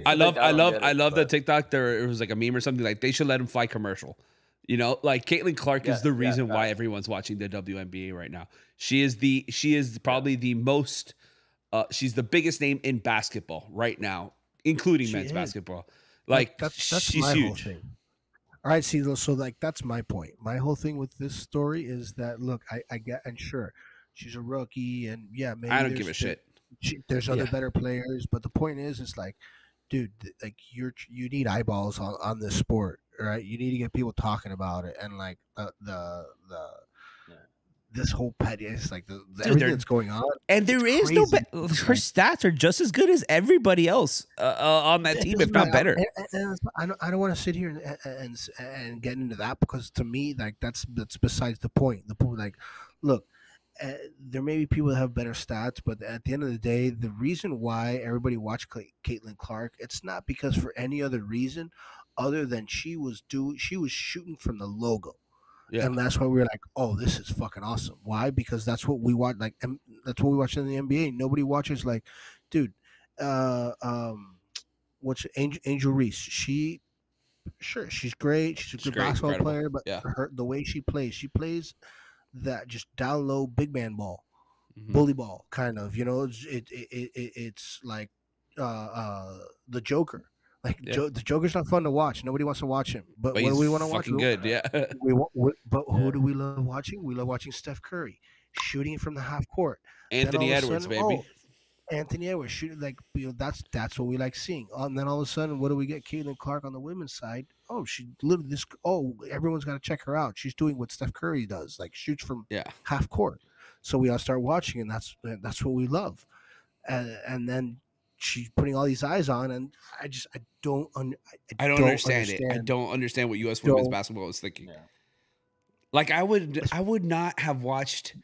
I love the TikTok. It was like a meme or something like they should let him fly commercial. Like Caitlin Clark is the reason why everyone's watching the WNBA right now. She is probably the most. She's the biggest name in basketball right now, including men's basketball. Like that's she's my huge. Whole thing. All right, see, so like that's my point. My whole thing with this story is that look, I get, and sure, she's a rookie, and yeah, maybe I don't give a shit. There's other better players, but the point is, it's like, dude, like you need eyeballs on this sport, right? You need to get people talking about it, and like this whole pettiness, like everything that's going on, and there is crazy. Her stats are just as good as everybody else on that team, if not better. And I don't want to sit here and get into that because to me, like that's besides the point. The point, like, look, there may be people that have better stats, but at the end of the day, the reason why everybody watched Caitlin Clark, it's not because for any other reason other than she was shooting from the logo. Yeah. And that's why we were like, oh, this is fucking awesome. Why? Because that's what we watch. Like, that's what we watch in the NBA. Nobody watches like, dude, what's Angel Reese? She's great. She's a good basketball player, but the way she plays that just down low big man ball. bully ball kind of. It's like the Joker. Like the Joker's not fun to watch. Nobody wants to watch him. But what do we want to watch? Fucking good, yeah. But who do we love watching? We love watching Steph Curry shooting from the half court. Anthony Edwards, baby. Anthony Edwards shooting, like, that's what we like seeing. And then all of a sudden, what do we get? Caitlin Clark on the women's side. Oh, she literally everyone's got to check her out. She's doing what Steph Curry does, like shoots from half court. So we all start watching, and that's what we love. And then she's putting all these eyes on, and I don't understand it. I don't understand what U.S. women's basketball is thinking. Yeah. Like I would not have watched.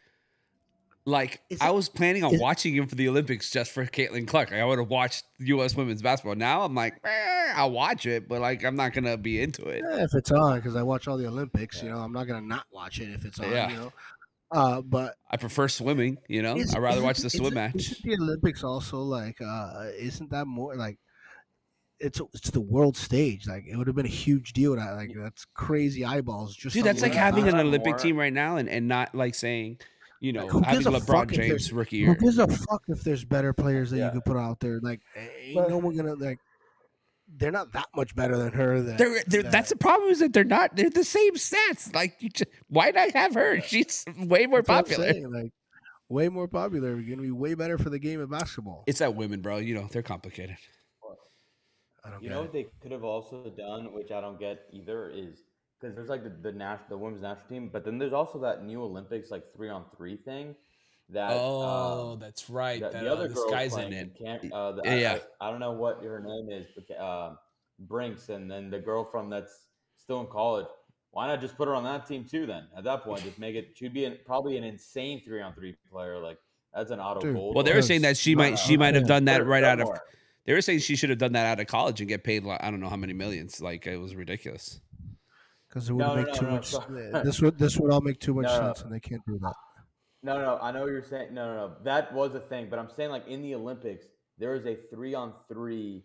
Like I was planning on watching him for the Olympics just for Caitlin Clark. I would have watched U.S. women's basketball. Now I'm like, I'll watch it, but like I'm not gonna be into it. Yeah, if it's on, because I watch all the Olympics. I'm not gonna not watch it if it's on. Yeah. But I prefer swimming. I'd rather watch the swim match. Isn't the Olympics also like? Isn't that more like? It's the world stage. Like it would have been a huge deal. Like that's crazy eyeballs. Dude, that's like having an Olympic team right now and not like saying. Having LeBron James rookie year. Who gives a fuck if there's better players that you could put out there? Like, ain't no one gonna like. They're not that much better than her. That's the problem is that they're not. They're the same stats. Like, why not have her? She's way more popular. Like, way more popular. We're gonna be way better for the game of basketball. It's that women, bro. They're complicated. I don't. What they could have also done, which I don't get either, is. Because there's like the women's national team, but then there's also that new Olympics like 3-on-3 thing. That's right. The other this girl guy's in it. I don't know what her name is, but Brinks, and then the girl that's still in college. Why not just put her on that team too? Then at that point, just make it. She'd be probably an insane 3-on-3 player. Like that's an auto gold. Well, they were saying that she might have done that right out of. They were saying she should have done that out of college and get paid. I don't know how many millions. Like it was ridiculous. Because it would make too much. This would all make too much sense, and they can't do that. No. I know what you're saying. No. That was a thing, but I'm saying like in the Olympics, there is a 3-on-3.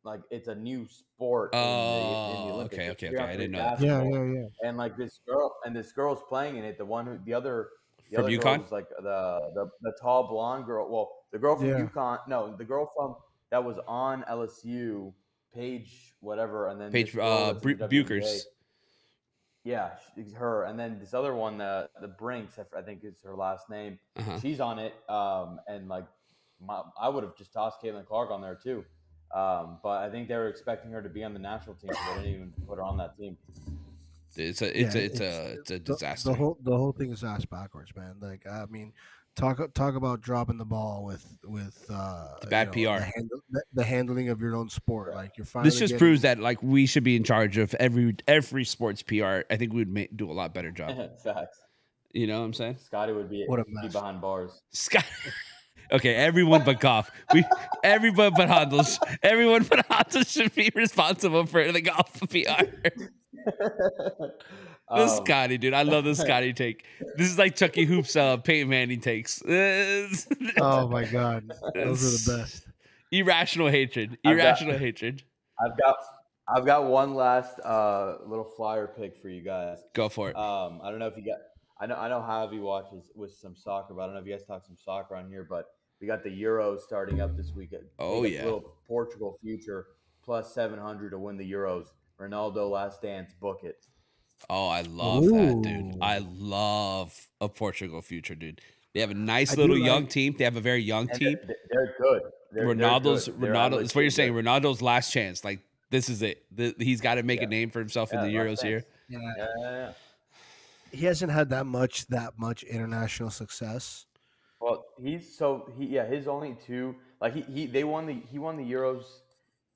Like it's a new sport. In the Olympics. Okay. I didn't know that. Yeah. And like this girl's playing in it. The other from UConn, girl was like the tall blonde girl. Well, the girl from UConn. No, the girl from that was on LSU. Paige, whatever, and then Paige Buchers. Yeah, her, and then this other one, the Brinks, I think is her last name. She's on it, and like I would have just tossed Caitlin Clark on there too, but I think they were expecting her to be on the national team, so they didn't even put her on that team. It's a disaster. The whole thing is ass backwards, man. Like I mean, talk about dropping the ball with the bad PR, the handling of your own sport. Like you're finally. This just proves that like we should be in charge of every sports PR. I think we'd do a lot better job. Facts. You know what I'm saying? Scotty would be behind bars. Okay, everyone but Goff. Everyone but Hondal. Everyone but Hondal should be responsible for the golf PR. This Scotty, dude. I love this Scotty take. This is like Chucky Hoops Peyton Manning takes. Oh my God. Those are the best. Irrational hatred. Hatred. I've got one last little flyer pick for you guys. Go for it. I don't know if you got I know Javi watches with some soccer, but I don't know if you guys talk some soccer on here, but we got the Euros starting up this weekend. Oh, yeah. Little Portugal future plus 700 to win the Euros. Ronaldo last dance, book it. Oh, I love that, dude. I love a Portugal future, dude. They have a nice little young team. They have a very young team. They're good. Ronaldo. That's what you're saying. Ronaldo's last chance. Like, this is it. He's got to make a name for himself in the Euros here. Yeah. He hasn't had that much international success. Well, his only two, like he won the Euros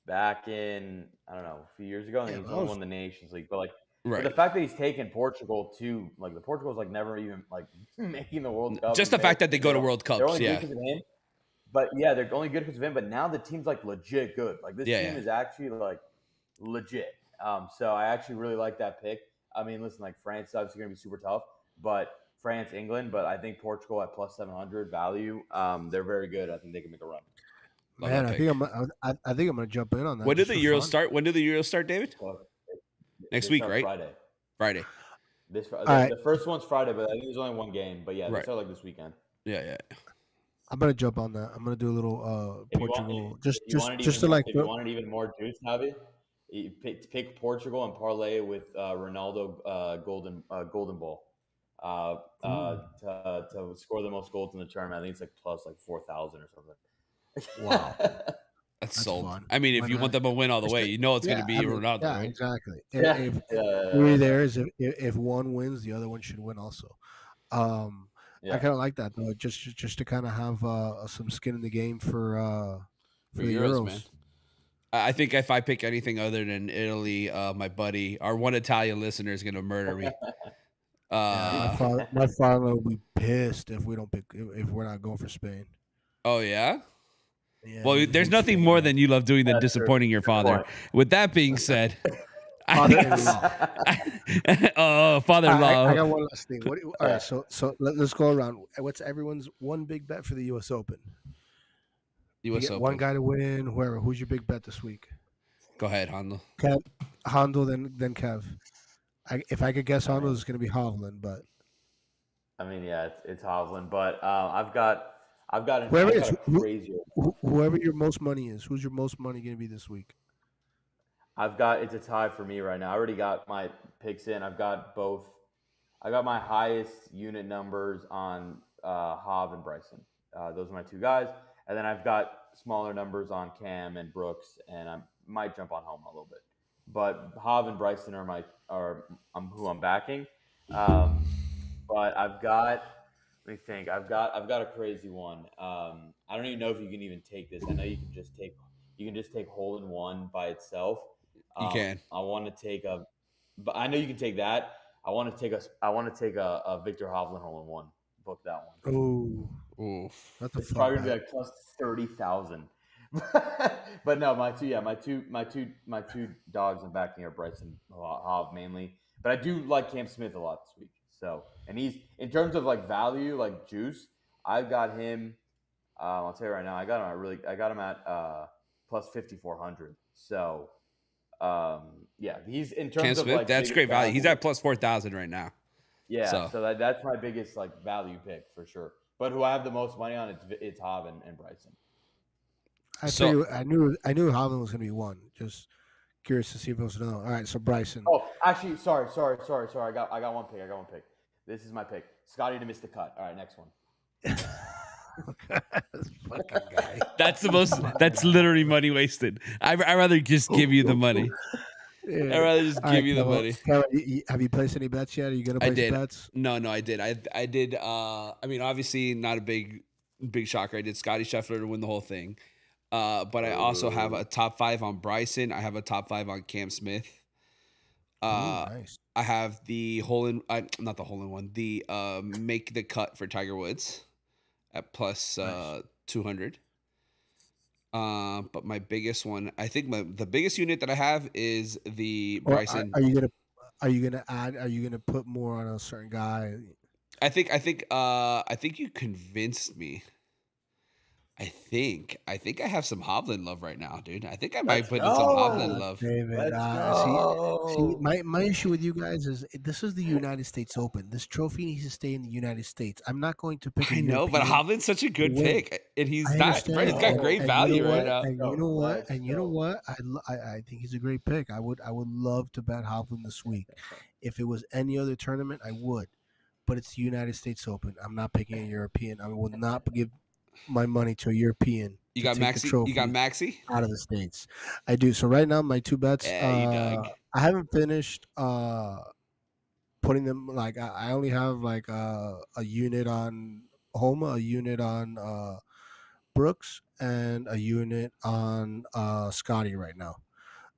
back in, I don't know, a few years ago, and he's only won the Nations League. But the fact that he's taken Portugal to, like, the Portugal's like never even like making the World Cup. Just the fact that they go to World Cups, they're only good because of him. But yeah, they're only good because of him. But now the team's like legit good. Like this team is actually like legit. So I actually really like that pick. I mean, listen, like France is obviously going to be super tough, but France, England, but I think Portugal at plus 700 value. They're very good. I think they can make a run. Man, I think I'm gonna jump in on that. When did the Euros start? When did the Euros start, David? Next week, right? Friday. The first one's Friday, but I think there's only one game. But yeah, they start like this weekend. Yeah. I'm gonna jump on that. I'm gonna do a little Portugal. If you wanted even more juice, Javi, you pick Portugal and parlay with Ronaldo golden ball to score the most goals in the tournament. I think it's like plus like 4,000 or something. Wow. That's sold. Fun. I mean, if you want them to win all the way, you know it's going to be Ronaldo, right? Exactly. If one wins, the other one should win also. I kind of like that though, just to kind of have some skin in the game for the Euros. Man. I think if I pick anything other than Italy, my buddy, our one Italian listener is going to murder me. My father will be pissed if we're not going for Spain. Oh yeah. Yeah, well, there's nothing more than you love doing than disappointing your father. With that being said, father-in-law. I got one last thing. All right, so let's go around. What's everyone's one big bet for the U.S. Open? U.S. Open. One guy to win. Whoever. Who's your big bet this week? Go ahead, Hondal. Kev, Hondal, then Kev. If I could guess, Hondal is going to be Hovland, but. I mean, yeah, it's Hovland, but I've got whoever your most money is. Who's your most money going to be this week? It's a tie for me right now. I already got my picks in. I've got both. I got my highest unit numbers on Hav and Bryson. Those are my two guys, and then I've got smaller numbers on Cam and Brooks, and I might jump on home a little bit. But Hav and Bryson are who I'm backing. But I've got. Let me think. I've got a crazy one. I don't even know if you can even take this. I know you can just take hole in one by itself. You can. I want to take but I know you can take that. I want to take a Victor Hovland hole in one. Book that one. Ooh, that's it's probably gonna be like plus 30,000. But no, my two dogs I'm backing are Bryson Hav mainly. But I do like Cam Smith a lot this week. So, and he's in terms of like value, like juice. I've got him. I'll tell you right now. I got him at plus 5,400. So, yeah, he's in terms Cam Smith, of like that's great value. He's at plus 4,000 right now. Yeah, so that's my biggest like value pick for sure. But who I have the most money on, it's Hav and Bryson. I knew Hovland was going to be one. Just curious to see if it was another. All right, so Bryson. Oh, actually, sorry. I got one pick. This is my pick. Scotty to miss the cut. All right, next one. This fucking guy. That's literally money wasted. I'd rather just give you the money. Yeah. I'd rather just give you the money. Have you placed any bets yet? Are you going to place bets? No, I did. I did. I mean, obviously not a big shocker. I did Scottie Scheffler to win the whole thing. But I also have a top 5 on Bryson. I have a top 5 on Cam Smith. Nice. I have the not the hole in one, the make the cut for Tiger Woods at plus 200. But my biggest one, I think the biggest unit that I have is the Bryson. Are you gonna put more on a certain guy? I think you convinced me. I think I have some Hovland love right now, dude. I think I might put in some Hovland love. David, see, my issue with you guys is this is the United States Open. This trophy needs to stay in the United States. I'm not going to pick. I know, but Hovland's such a good pick, and he's got great value right now. And you know what? I think he's a great pick. I would love to bet Hovland this week. If it was any other tournament, I would. But it's the United States Open. I'm not picking a European. I will not give my money to a European. You got Maxi? You got Maxi? Out of the States. I do. So right now, my two bets, I haven't finished putting them, like, I only have, like, a unit on Homa, a unit on Brooks, and a unit on Scotty right now.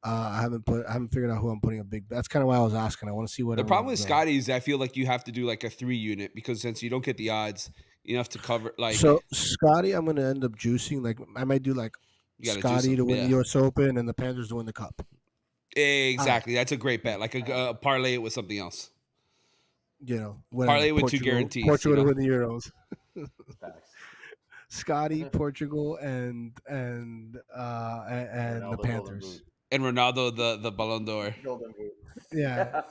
I haven't figured out who I'm putting a big bet. That's kind of why I was asking. I want to see what the problem with Scotty is. I feel like you have to do like a 3 unit because since you don't get the odds, you have to cover like. So Scotty, I'm gonna end up juicing. Like I might do like Scotty to win the U.S. Open and the Panthers to win the Cup. Exactly, that's a great bet. Like a parlay it with something else. You know, parlay with Portugal, 2 guarantees. Portugal to win the Euros. Scotty, Portugal, and the Panthers. And Ronaldo, the Ballon d'Or. Yeah.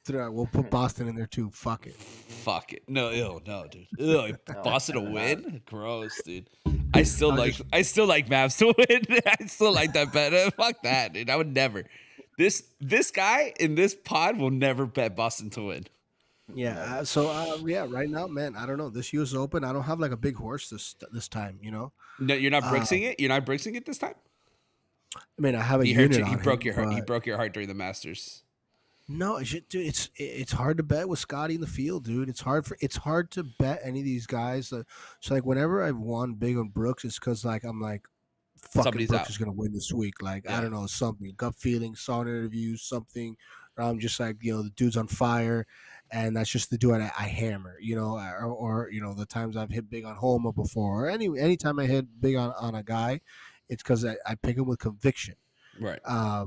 We'll put Boston in there too. Fuck it. fuck it. No, dude. Ew, Boston to win? Gross, dude. I still like Mavs to win. I still like that bet. Fuck that, dude. I would never. This guy in this pod will never bet Boston to win. Yeah. Right now, man, I don't know. This US Open, I don't have like a big horse this time. You know. No, you're not brixing it. You're not brixing it this time. I mean, I have a unit on him. He broke your heart during the Masters. No, dude, it's hard to bet with Scotty in the field, dude. It's hard to bet any of these guys. So like whenever I've won big on Brooks, it's because like I'm like, fucking somebody's Brooks out. is gonna win this week. Like I don't know, something gut feeling, saw an interview, something. Or I'm just like, the dude's on fire, and that's just the dude I hammer, or the times I've hit big on Homa before, or anytime I hit big on a guy, it's because I pick him with conviction. Right. I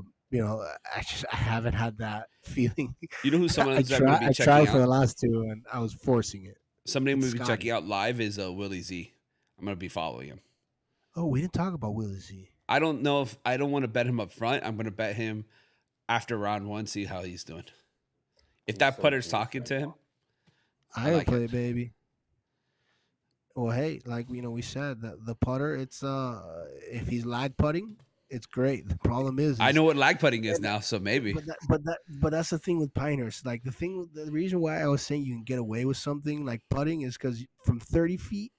haven't had that feeling. You know who someone I tried for the last two, and I was forcing it. Somebody I'm going to be checking out live is Willie Z. I'm going to be following him. Oh, we didn't talk about Willie Z. I don't know if I don't want to bet him up front. I'm going to bet him after round one, see how he's doing. If that putter's talking to him, I like play it, baby. Well, hey, like we said, the putter, it's if he's lag putting, it's great. The problem is I know what lag putting is now, so maybe. But that's the thing with Pinehurst. Like the reason why I was saying you can get away with something like putting is because from 30 feet,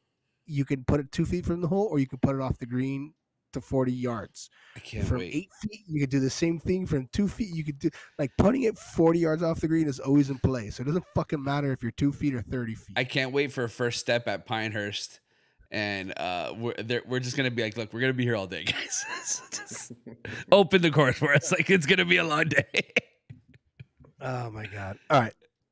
you can put it 2 feet from the hole, or you can put it off the green to 40 yards. I can't from wait. 8 feet, you could do the same thing. From 2 feet, you could do like putting it 40 yards off the green is always in play. So it doesn't fucking matter if you're 2 feet or 30 feet. I can't wait for a first step at Pinehurst. And we're just gonna be like, look, we're gonna be here all day, guys. Just open the course for us. Like it's gonna be a long day. Oh my god! All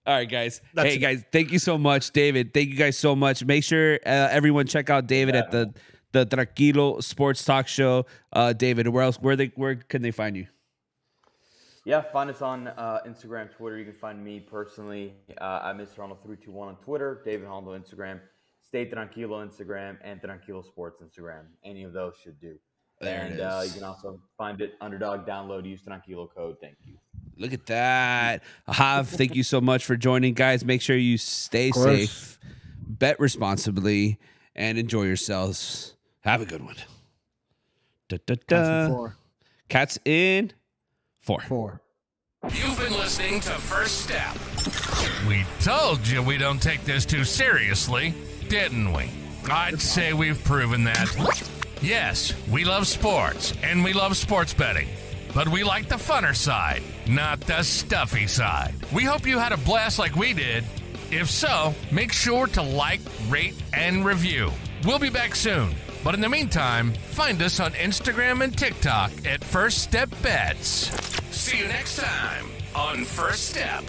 right, guys. Guys, thank you so much, David. Thank you guys so much. Make sure everyone check out David at the Tranquilo Sports Talk Show. David, where can they find you? Yeah, find us on Instagram, Twitter. You can find me personally. I'm Mr. Hondal321 on Twitter. David Hondal Instagram. Stay Tranquilo Instagram and Tranquilo Sports Instagram. Any of those should do. There it is. You can also find it underdog download. Use Tranquilo code. Thank you. Look at that. Hav, thank you so much for joining, guys. Make sure you stay safe, bet responsibly, and enjoy yourselves. Have a good one. Cats in 4. You've been listening to First Step. We told you we don't take this too seriously, didn't we? I'd say we've proven that. Yes, we love sports, and we love sports betting. But we like the funner side, not the stuffy side. We hope you had a blast like we did. If so, make sure to like, rate, and review. We'll be back soon. But in the meantime, find us on Instagram and TikTok at First Step Bets. See you next time on First Step.